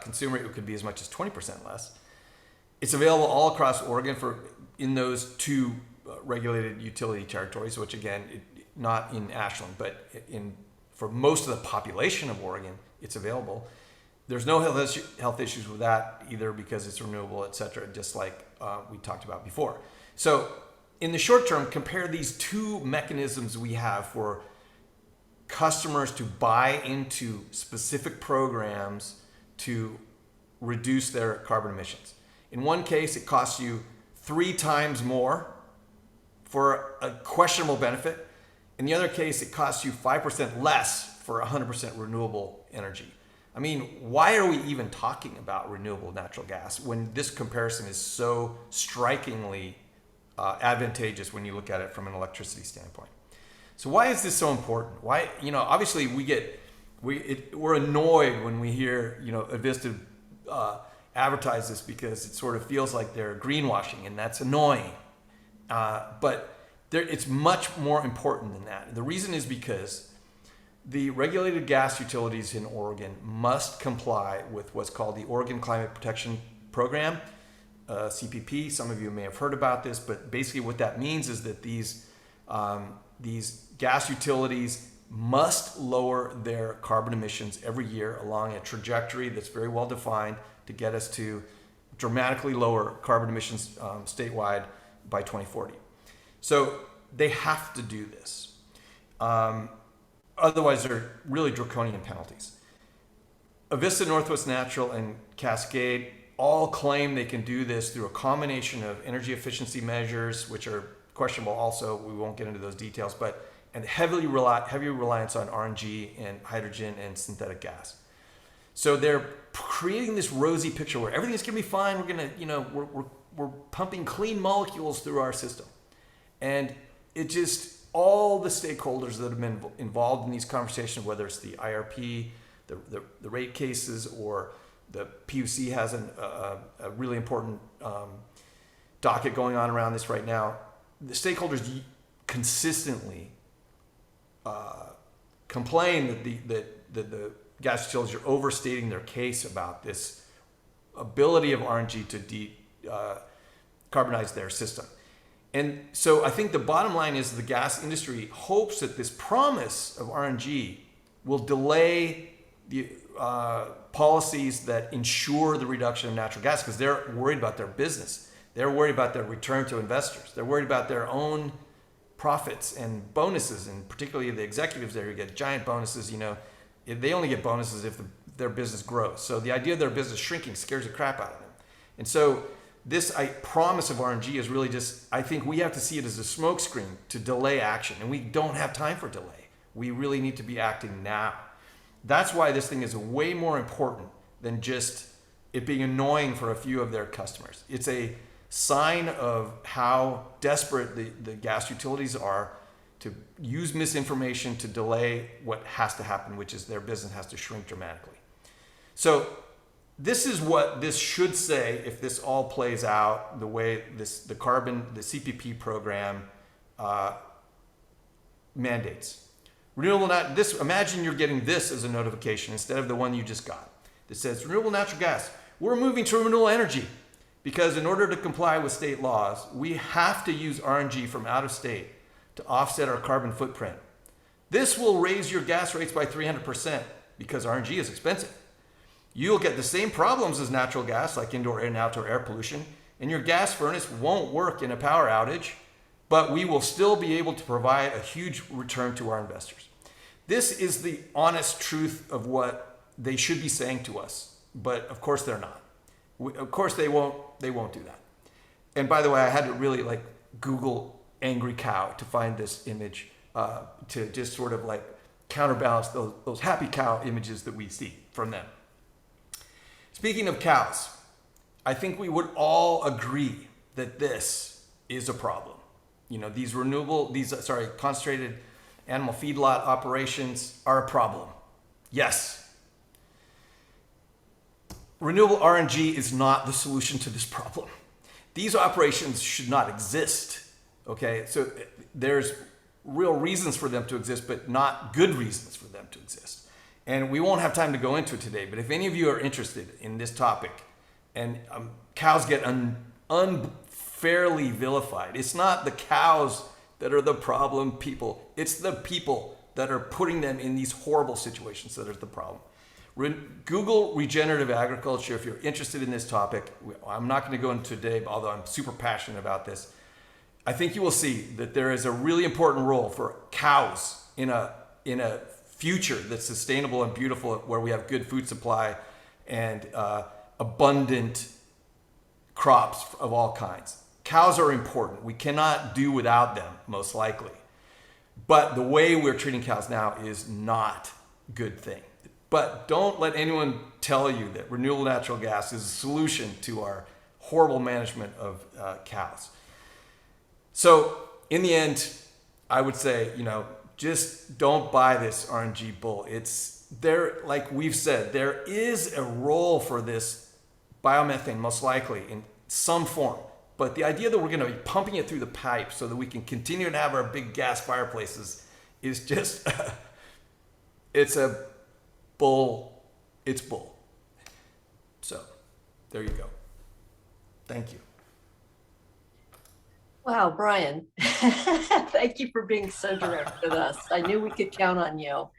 consumer, it could be as much as 20% less. It's available all across Oregon in those two regulated utility territories, which again, not in Ashland, but for most of the population of Oregon, it's available. There's no health issues with that either because it's renewable, et cetera, just like we talked about before. So in the short term, compare these two mechanisms we have for customers to buy into specific programs to reduce their carbon emissions. In one case, it costs you 3 times more for a questionable benefit. In the other case, it costs you 5% less for 100% renewable energy. I mean, why are we even talking about renewable natural gas when this comparison is so strikingly advantageous when you look at it from an electricity standpoint? So why is this so important? Why, obviously we're annoyed when we hear, Avista advertise this because it sort of feels like they're greenwashing, and that's annoying. But it's much more important than that. The reason is because the regulated gas utilities in Oregon must comply with what's called the Oregon Climate Protection Program, CPP. Some of you may have heard about this, but basically what that means is that these gas utilities must lower their carbon emissions every year along a trajectory that's very well defined to get us to dramatically lower carbon emissions statewide by 2040. So they have to do this. Otherwise, they're really draconian penalties. Avista, Northwest Natural, and Cascade all claim they can do this through a combination of energy efficiency measures, which are questionable also. We won't get into those details, and heavy reliance on RNG and hydrogen and synthetic gas. So they're creating this rosy picture where everything's going to be fine. We're going to, we're pumping clean molecules through our system. And it just, all the stakeholders that have been involved in these conversations, whether it's the IRP, the rate cases, or the PUC has a really important docket going on around this right now. The stakeholders consistently complain that the gas utilities are overstating their case about this ability of RNG to decarbonize their system. And so I think the bottom line is the gas industry hopes that this promise of RNG will delay the policies that ensure the reduction of natural gas because they're worried about their business. They're worried about their return to investors. They're worried about their own profits and bonuses, and particularly the executives there who get giant bonuses. They only get bonuses if their business grows. So the idea of their business shrinking scares the crap out of them. And so this promise of RNG is really just, I think we have to see it as a smokescreen to delay action, and we don't have time for delay. We really need to be acting now. That's why this thing is way more important than just it being annoying for a few of their customers. It's a sign of how desperate the gas utilities are to use misinformation to delay what has to happen, which is their business has to shrink dramatically. So this is what this should say if this all plays out the way the CPP program mandates. Imagine you're getting this as a notification instead of the one you just got that says renewable natural gas. We're moving to renewable energy because in order to comply with state laws, we have to use RNG from out of state to offset our carbon footprint. This will raise your gas rates by 300% because RNG is expensive. You'll get the same problems as natural gas, like indoor and outdoor air pollution, and your gas furnace won't work in a power outage, but we will still be able to provide a huge return to our investors. This is the honest truth of what they should be saying to us, but of course they're not. Of course they won't do that. And by the way, I had to really like Google angry cow to find this image to just sort of like counterbalance those happy cow images that we see from them. Speaking of cows, I think we would all agree that this is a problem. You know, these concentrated animal feedlot operations are a problem. Yes. Renewable RNG is not the solution to this problem. These operations should not exist. Okay, so there's real reasons for them to exist, but not good reasons for them to exist. And we won't have time to go into it today, but if any of you are interested in this topic, and cows get unfairly vilified, it's not the cows that are the problem people, it's the people that are putting them in these horrible situations that are the problem. Google regenerative agriculture if you're interested in this topic. I'm not going to go into today, although I'm super passionate about this. I think you will see that there is a really important role for cows in a future that's sustainable and beautiful, where we have good food supply and abundant crops of all kinds. Cows are important. We cannot do without them, most likely. But the way we're treating cows now is not a good thing. But don't let anyone tell you that renewable natural gas is a solution to our horrible management of cows. So in the end, I would say, just don't buy this RNG bull. It's there, like we've said, there is a role for this biomethane, most likely in some form. But the idea that we're going to be pumping it through the pipe so that we can continue to have our big gas fireplaces is just, it's a bull. It's bull. So there you go. Thank you. Wow, Brian, thank you for being so direct with us. I knew we could count on you.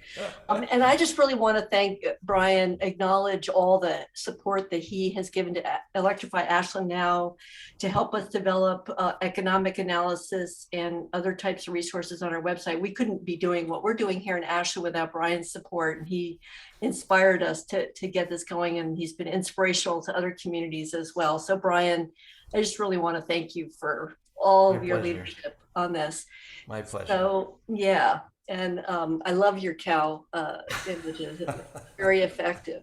And I just really want to thank Brian, acknowledge all the support that he has given to Electrify Ashland Now to help us develop economic analysis and other types of resources on our website. We couldn't be doing what we're doing here in Ashland without Brian's support. And he inspired us to get this going, and he's been inspirational to other communities as well. So Brian, I just really want to thank you for all of your leadership on this. My pleasure. So yeah, and I love your cow images. It's very effective.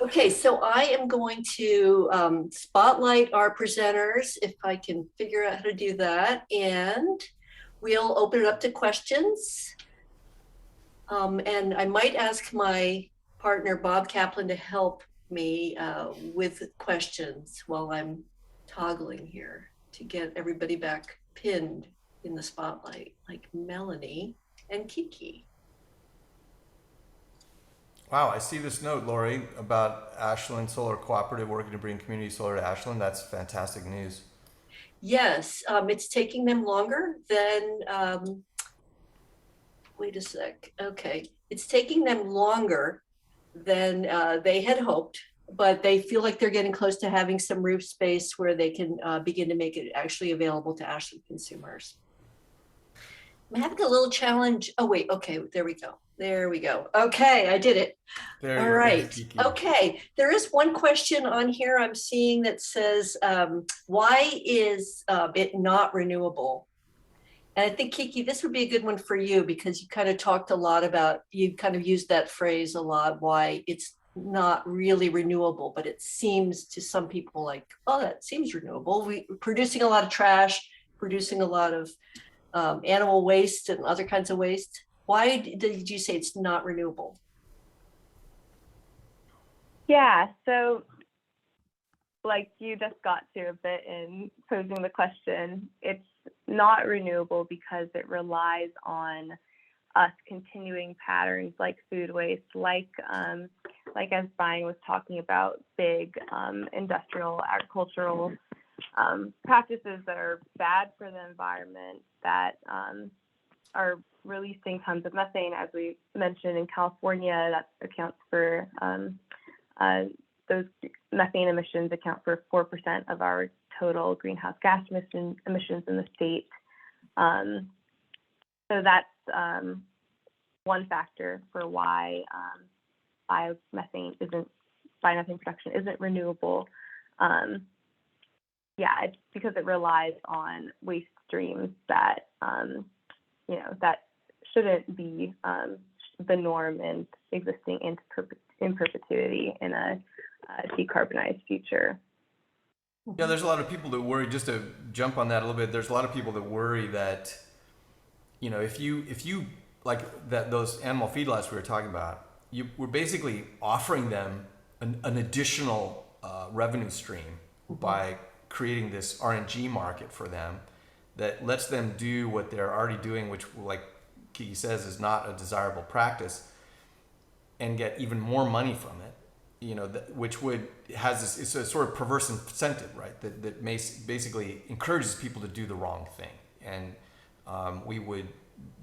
Okay, so I am going to spotlight our presenters, if I can figure out how to do that, and we'll open it up to questions. And I might ask my partner Bob Kaplan to help me with questions while I'm toggling here to get everybody back pinned in the spotlight, like Melanie and Kiki. Wow, I see this note, Lori, about Ashland Solar Cooperative working to bring community solar to Ashland. That's fantastic news. Yes, it's taking them longer than, wait a sec, okay. It's taking them longer than they had hoped, but they feel like they're getting close to having some roof space where they can begin to make it actually available to Ashland consumers. I'm having a little challenge. Oh, wait. Okay. There we go. There we go. Okay. I did it. There All you right. go. Okay. There is one question on here I'm seeing that says, why is it not renewable? And I think, Kiki, this would be a good one for you, because you kind of talked a lot about, you kind of used that phrase a lot, why it's not really renewable, but it seems to some people like, oh, that seems renewable. We're producing a lot of trash, producing a lot of animal waste and other kinds of waste. Why did you say it's not renewable? Yeah, so like you just got to a bit in posing the question, it's not renewable because it relies on us continuing patterns like food waste, like as Brian was talking about, big industrial agricultural practices that are bad for the environment, that are releasing tons of methane. As we mentioned, in California, that accounts for those methane emissions account for 4% of our total greenhouse gas emissions in the state. So that's one factor for why biomethane production isn't renewable. Yeah, it's because it relies on waste streams that that shouldn't be the norm and existing in perpetuity in a decarbonized future. Yeah, there's a lot of people that worry, just to jump on that a little bit, there's a lot of people that worry that, if you like that, those animal feedlots we were talking about, we're basically offering them an additional revenue stream by creating this RNG market for them that lets them do what they're already doing, which, like Kiki says, is not a desirable practice, and get even more money from it. Which has this, it's a sort of perverse incentive, right? That basically encourages people to do the wrong thing. And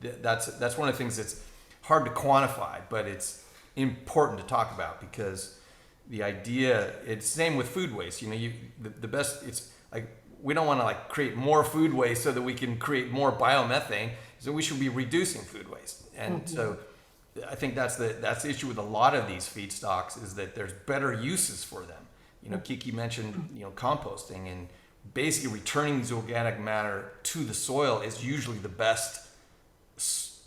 that's one of the things that's hard to quantify, but it's important to talk about, because the idea, it's the same with food waste. The best, it's like, we don't want to create more food waste so that we can create more biomethane. So we should be reducing food waste. And so I think that's the issue with a lot of these feedstocks, is that there's better uses for them. Kiki mentioned, composting, and basically returning these organic matter to the soil is usually the best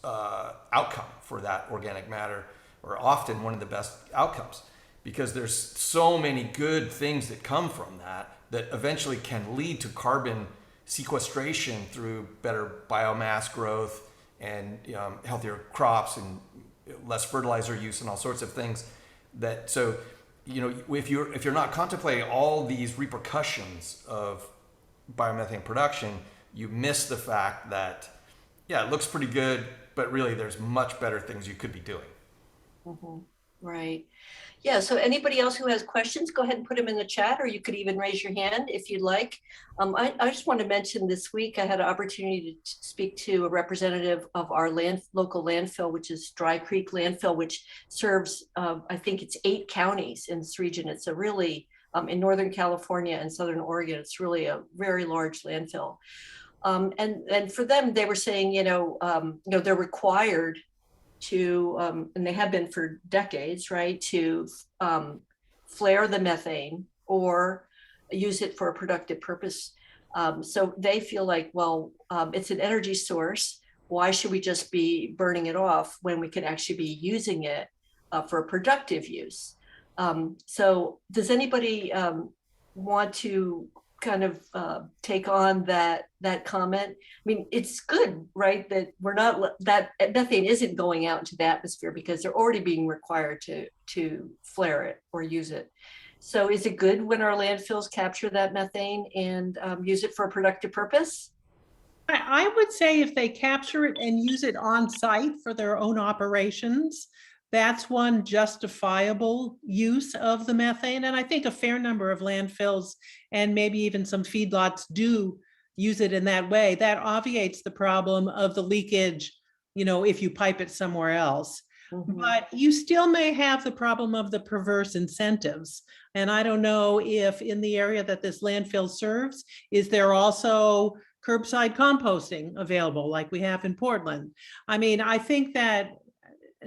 outcome for that organic matter, or often one of the best outcomes, because there's so many good things that come from that eventually can lead to carbon sequestration through better biomass growth and healthier crops and less fertilizer use and all sorts of things. So if you're not contemplating all these repercussions of biomethane production, you miss the fact that it looks pretty good, but really there's much better things you could be doing. Right. Yeah, so anybody else who has questions, go ahead and put them in the chat, or you could even raise your hand if you'd like. I just want to mention, this week I had an opportunity to speak to a representative of our local landfill, which is Dry Creek Landfill, which serves, I think it's 8 counties in this region. It's a really, in Northern California and Southern Oregon, it's really a very large landfill. And for them, they were saying, they're required to, and they have been for decades, right, to flare the methane or use it for a productive purpose. So they feel like, well, it's an energy source. Why should we just be burning it off when we could actually be using it for a productive use? So does anybody want to kind of take on that comment? I mean, it's good, right, that that methane isn't going out into the atmosphere because they're already being required to flare it or use it. So is it good when our landfills capture that methane and use it for a productive purpose? I would say if they capture it and use it on site for their own operations, that's one justifiable use of the methane. And I think a fair number of landfills and maybe even some feedlots do use it in that way. That obviates the problem of the leakage, if you pipe it somewhere else. But you still may have the problem of the perverse incentives. And I don't know if in the area that this landfill serves, is there also curbside composting available like we have in Portland? I mean, I think that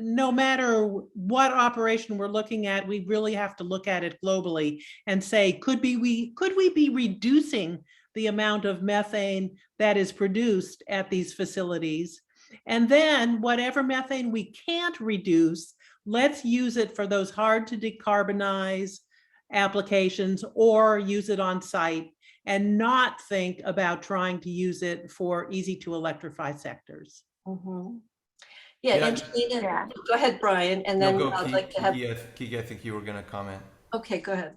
no matter what operation we're looking at, we really have to look at it globally and say, could we be reducing the amount of methane that is produced at these facilities? And then whatever methane we can't reduce, let's use it for those hard to decarbonize applications, or use it on site and not think about trying to use it for easy to electrify sectors. Yeah, Angelina, go ahead, Brian, and then I'd like to have... Kiki, I think you were going to comment. Okay, go ahead.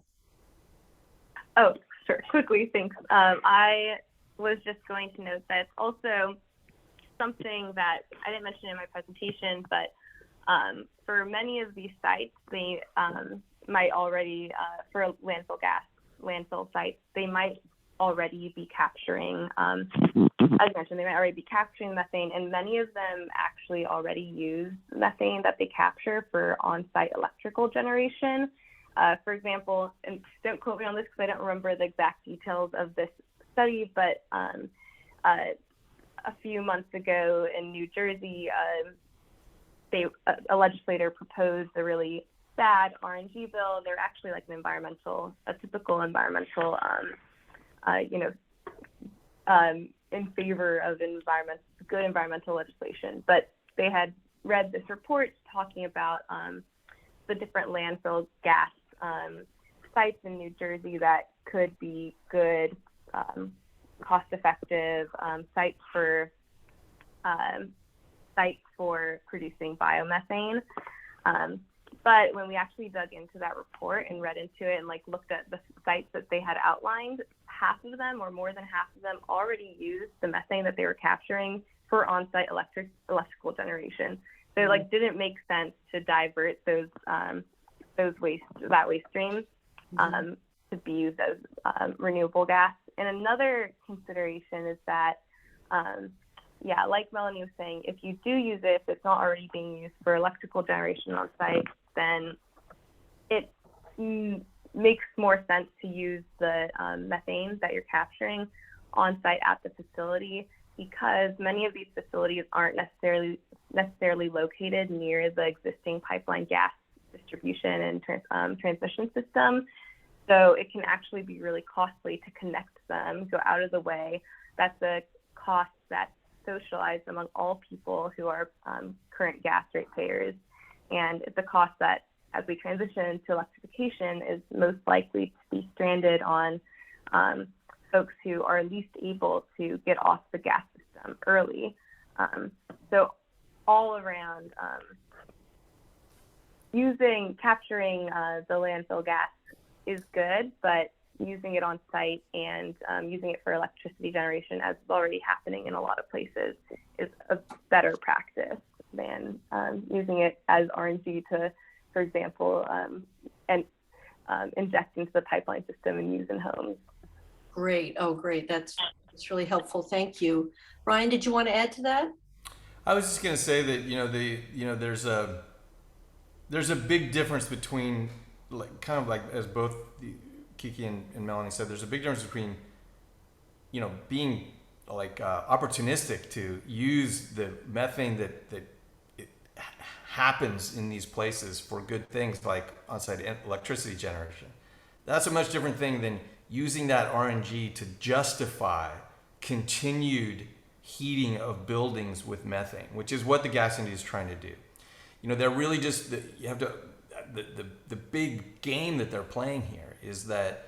Oh, sure, quickly, thanks. I was just going to note that it's also something that I didn't mention in my presentation, but for many of these sites, they might already, for landfill sites, they might already be capturing, as mentioned, they might already be capturing methane, and many of them actually already use methane that they capture for on-site electrical generation. For example, and don't quote me on this because I don't remember the exact details of this study, but a few months ago in New Jersey, a legislator proposed a really bad RNG bill. They're actually like a typical environmental, in favor of good environmental legislation. But they had read this report talking about the different landfill gas sites in New Jersey that could be good, cost-effective sites for producing biomethane. But when we actually dug into that report and read into it and like looked at the sites that they had outlined, half of them or more than half of them already used the methane that they were capturing for on-site electrical generation. So it like didn't make sense to divert that waste streams to be used as renewable gas. And another consideration is that, like Melanie was saying, if you do use it, if it's not already being used for electrical generation on site, then it makes more sense to use the methane that you're capturing on site at the facility, because many of these facilities aren't necessarily located near the existing pipeline gas distribution and transmission system. So it can actually be really costly to connect them, go out of the way. That's a cost that's socialized among all people who are current gas ratepayers. And it's a cost that, as we transition to electrification, is most likely to be stranded on folks who are least able to get off the gas system early. So all around, capturing the landfill gas is good, but using it on site and using it for electricity generation, as is already happening in a lot of places, is a better practice than using it as RNG to, for example, inject into the pipeline system and use in homes. Great. Oh, great. That's really helpful. Thank you. Brian, did you want to add to that? I was just going to say that there's a big difference between as both Kiki and Melanie said, there's a big difference between being opportunistic to use the methane that it happens in these places for good things like on-site electricity generation. That's a much different thing than using that RNG to justify continued heating of buildings with methane, which is what the gas industry is trying to do. They're really just the big game that they're playing here is that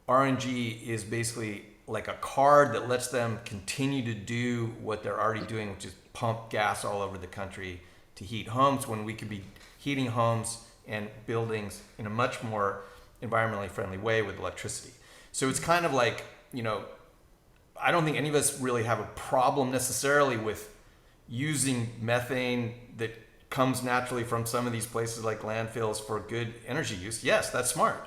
RNG is basically like a card that lets them continue to do what they're already doing, which is pump gas all over the country to heat homes, when we could be heating homes and buildings in a much more environmentally friendly way with electricity. So it's kind of like, I don't think any of us really have a problem necessarily with using methane that comes naturally from some of these places like landfills for good energy use. Yes, that's smart.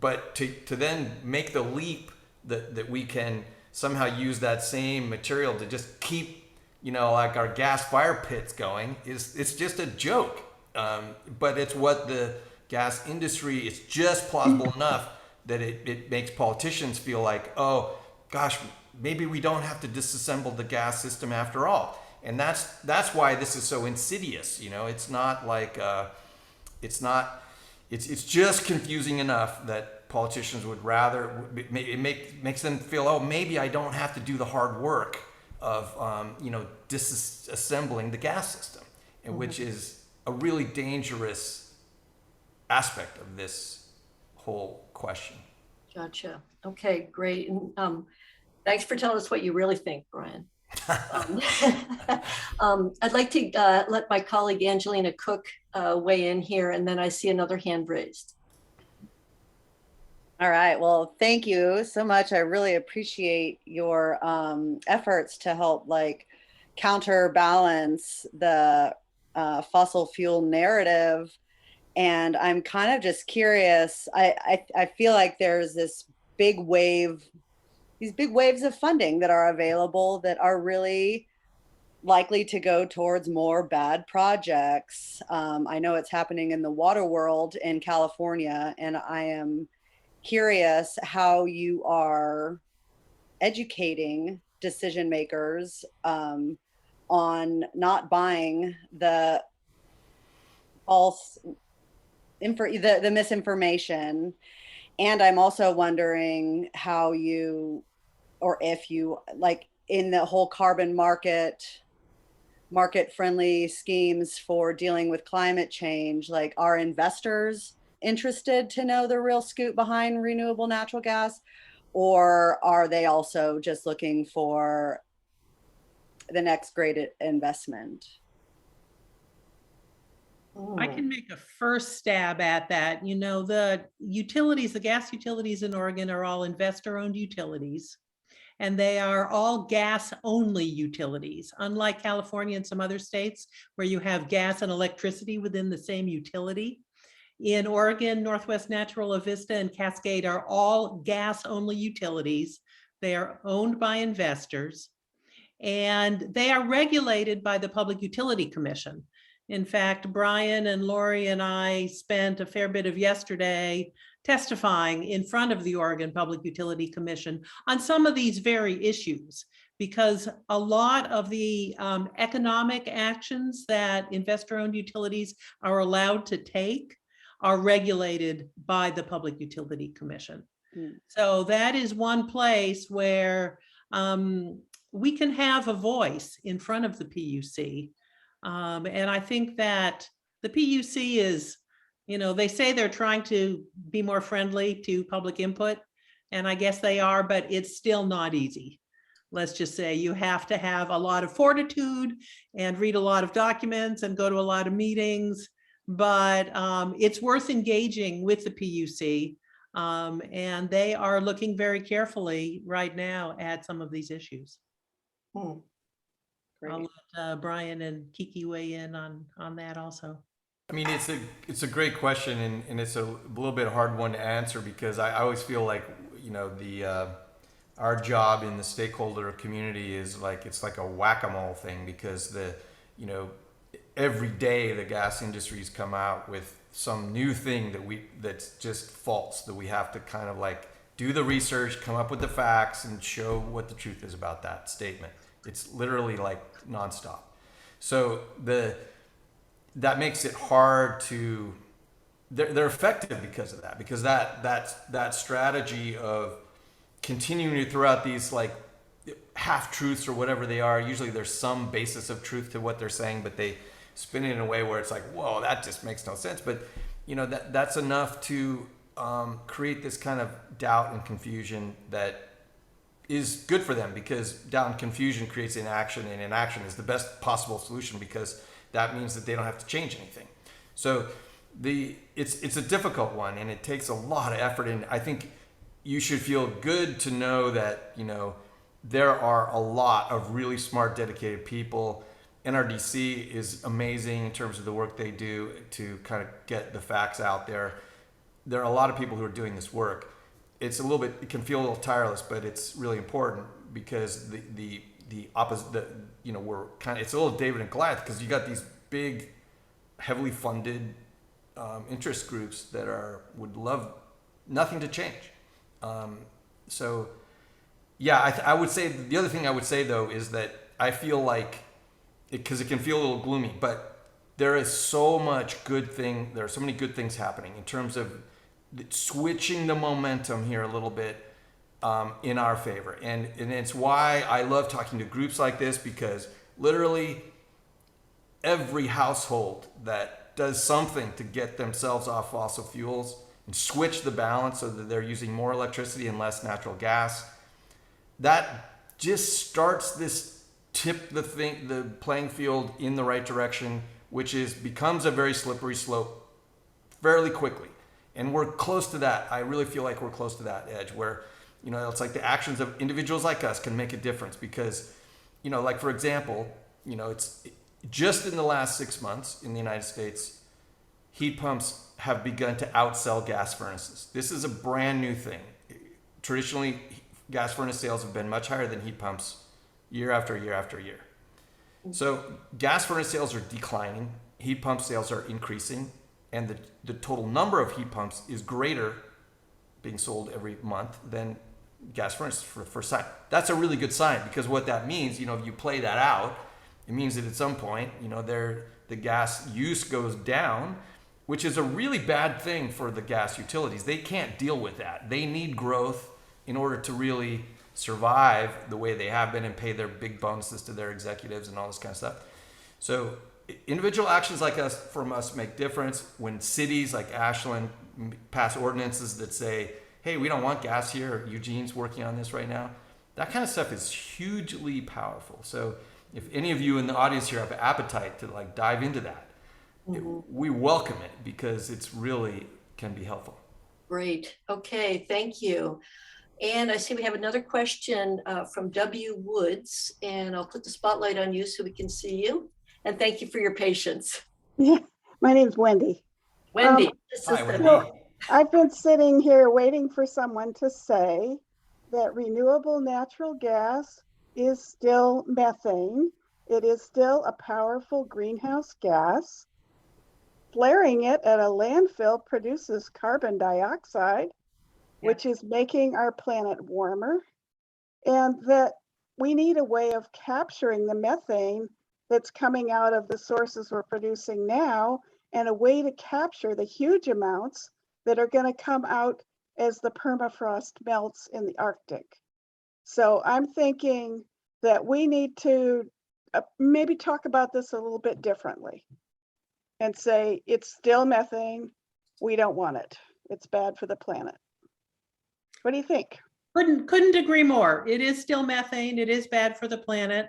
But to then make the leap that we can somehow use that same material to just keep, like our gas fire pits going, it's just a joke. But it's what the gas industry, it's just plausible enough that it makes politicians feel like, oh gosh, maybe we don't have to disassemble the gas system after all. And that's why this is so insidious. It's not like it's just confusing enough that politicians would rather, it makes them feel, oh, maybe I don't have to do the hard work of disassembling the gas system, and which is a really dangerous aspect of this whole question. Gotcha. Okay, great. And thanks for telling us what you really think, Brian. I'd like to let my colleague Angelina Cook weigh in here, and then I see another hand raised. All right, well, thank you so much. I really appreciate your efforts to help counterbalance the fossil fuel narrative. And I'm kind of just curious, I feel like there's this big wave, these big waves of funding that are available that are really likely to go towards more bad projects. I know it's happening in the water world in California, and I am curious how you are educating decision makers on not buying the false the misinformation. And I'm also wondering how you, or if you, like, in the whole carbon market friendly schemes for dealing with climate change, like, are investors interested to know the real scoop behind renewable natural gas, or are they also just looking for the next great investment? I can make a first stab at that. You know, the utilities, the gas utilities in Oregon are all investor-owned utilities, and they are all gas-only utilities, unlike California and some other states where you have gas and electricity within the same utility. In Oregon, Northwest Natural, Avista, and Cascade are all gas-only utilities. They are owned by investors, and they are regulated by the Public Utility Commission. In fact, Brian and Lori and I spent a fair bit of yesterday testifying in front of the Oregon Public Utility Commission on some of these very issues, because a lot of the economic actions that investor-owned utilities are allowed to take are regulated by the Public Utility Commission. So that is one place where we can have a voice in front of the PUC. And I think that the PUC is, you know, they say they're trying to be more friendly to public input, and I guess they are, but it's still not easy. Let's just say you have to have a lot of fortitude and read a lot of documents and go to a lot of meetings, but it's worth engaging with the PUC, and they are looking very carefully right now at some of these issues. I'll let Brian and Kiki weigh in on that also. I mean, it's a great question, and it's a little bit hard one to answer, because I always feel like, you know, our job in the stakeholder community is like, it's like a whack-a-mole thing, because you know, every day the gas industries come out with some new thing that's just false, that we have to kind of like do the research, come up with the facts, and show what the truth is about that statement. It's literally like nonstop. So that makes it hard to, they're effective because of that, because that strategy of continuing to throw out these like half truths or whatever they are. Usually there's some basis of truth to what they're saying, but they spin it in a way where it's like, whoa, that just makes no sense. But you know, that's enough to create this kind of doubt and confusion that is good for them, because doubt and confusion creates inaction, and inaction is the best possible solution, because that means that they don't have to change anything. So it's a difficult one, and it takes a lot of effort. And I think you should feel good to know that, you know, there are a lot of really smart, dedicated people. NRDC is amazing in terms of the work they do to kind of get the facts out there. There are a lot of people who are doing this work. It's a little bit, it can feel a little tireless, but it's really important, because the opposite, you know, we're kind of, it's a little David and Goliath, because you got these big, heavily funded interest groups that would love nothing to change. So yeah, I would say, the other thing I would say though is that I feel like, because it can feel a little gloomy, but there is so much good thing, there are so many good things happening in terms of switching the momentum here a little bit in our favor. And it's why I love talking to groups like this, because literally every household that does something to get themselves off fossil fuels and switch the balance so that they're using more electricity and less natural gas, that just starts this the playing field in the right direction, which becomes a very slippery slope fairly quickly. And we're close to that. I really feel like we're close to that edge where, you know, it's like the actions of individuals like us can make a difference, because, you know, like for example, you know, it's just in the last 6 months in the United States, heat pumps have begun to outsell gas furnaces. This is a brand new thing. Traditionally, gas furnace sales have been much higher than heat pumps year after year after year. So gas furnace sales are declining, heat pump sales are increasing, and the total number of heat pumps is greater being sold every month than gas furnace for sign. That's a really good sign, because what that means, you know, if you play that out, it means that at some point, you know, the gas use goes down, which is a really bad thing for the gas utilities. They can't deal with that. They need growth in order to really survive the way they have been and pay their big bonuses to their executives and all this kind of stuff. So individual actions like us from us make difference. When cities like Ashland pass ordinances that say, hey, we don't want gas here, Eugene's working on this right now, that kind of stuff is hugely powerful. So if any of you in the audience here have an appetite to like dive into that, we welcome it, because it's really can be helpful. Great. Okay, thank you. And I see we have another question from W. Woods, and I'll put the spotlight on you so we can see you. And thank you for your patience. Yeah, my name's Wendy. Wendy, this Hi, is Wendy. So I've been sitting here waiting for someone to say that renewable natural gas is still methane. It is still a powerful greenhouse gas. Flaring it at a landfill produces carbon dioxide, which is making our planet warmer, and that we need a way of capturing the methane that's coming out of the sources we're producing now, and a way to capture the huge amounts that are going to come out as the permafrost melts in the Arctic. So I'm thinking that we need to maybe talk about this a little bit differently and say it's still methane. We don't want it. It's bad for the planet. What do you think? Couldn't agree more. It is still methane. It is bad for the planet.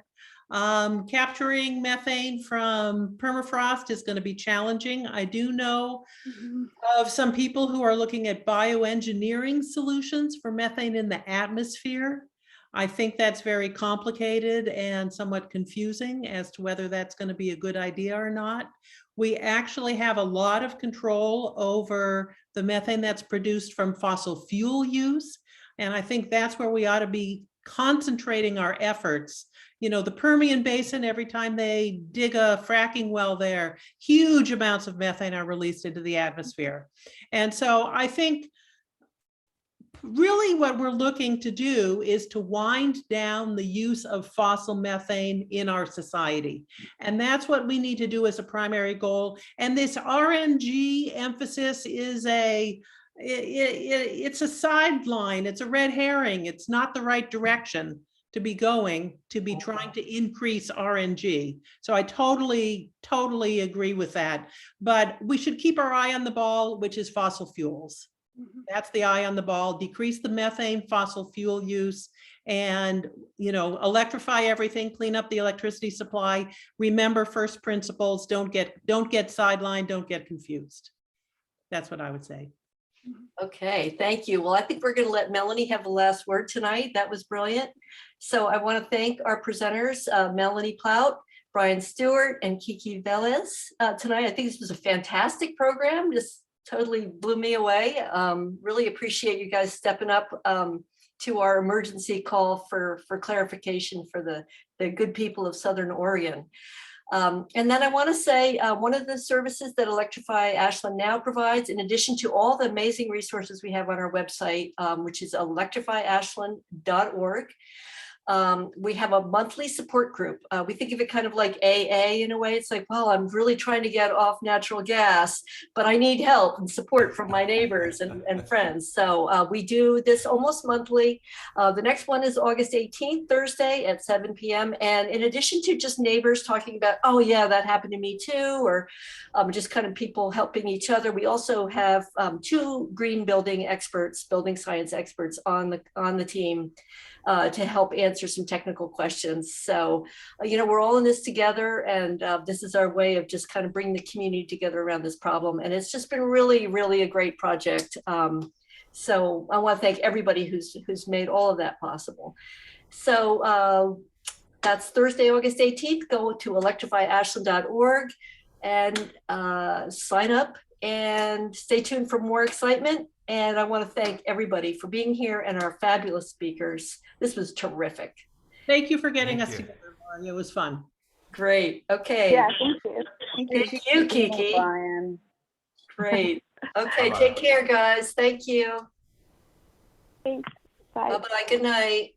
Capturing methane from permafrost is going to be challenging. I do know of some people who are looking at bioengineering solutions for methane in the atmosphere. I think that's very complicated and somewhat confusing as to whether that's going to be a good idea or not. We actually have a lot of control over the methane that's produced from fossil fuel use. And I think that's where we ought to be concentrating our efforts. You know, the Permian Basin, every time they dig a fracking well there, huge amounts of methane are released into the atmosphere. And so I think really what we're looking to do is to wind down the use of fossil methane in our society. And that's what we need to do as a primary goal. And this RNG emphasis is it's a sideline, it's a red herring. It's not the right direction to be going, to be trying to increase RNG. So I totally agree with that. But we should keep our eye on the ball, which is fossil fuels. That's the eye on the ball. Decrease the methane fossil fuel use, and, you know, electrify everything, clean up the electricity supply. Remember first principles. Don't get sidelined, don't get confused. That's what I would say. Okay, thank you. Well, I think we're going to let Melanie have the last word tonight. That was brilliant. So I want to thank our presenters, Melanie Plout, Brian Stewart, and Kiki Velez tonight. I think this was a fantastic program. Just totally blew me away. Really appreciate you guys stepping up to our emergency call for clarification for the good people of Southern Oregon. And then I want to say one of the services that Electrify Ashland Now provides, in addition to all the amazing resources we have on our website, which is electrifyashland.org. We have a monthly support group. We think of it kind of like AA in a way. It's like, well, I'm really trying to get off natural gas, but I need help and support from my neighbors and friends. So we do this almost monthly. The next one is August 18th, Thursday at 7 p.m. And in addition to just neighbors talking about, oh yeah, that happened to me too, or just kind of people helping each other, we also have 2 green building experts, building science experts on the team to help answer some technical questions. So, you know, we're all in this together, and this is our way of just kind of bringing the community together around this problem. And it's just been really, really a great project. So I want to thank everybody who's made all of that possible. So that's Thursday, August 18th. Go to electrifyashland.org and sign up, and stay tuned for more excitement. And I want to thank everybody for being here and our fabulous speakers. This was terrific. Thank you for getting Thank us you. together, Laurie. It was fun. Great. Okay. Yeah, thank you. Thank you, Kiki. Brian. Great. Okay, Bye-bye. take care, guys. Thank you. Thanks. Bye. Bye-bye. Good night.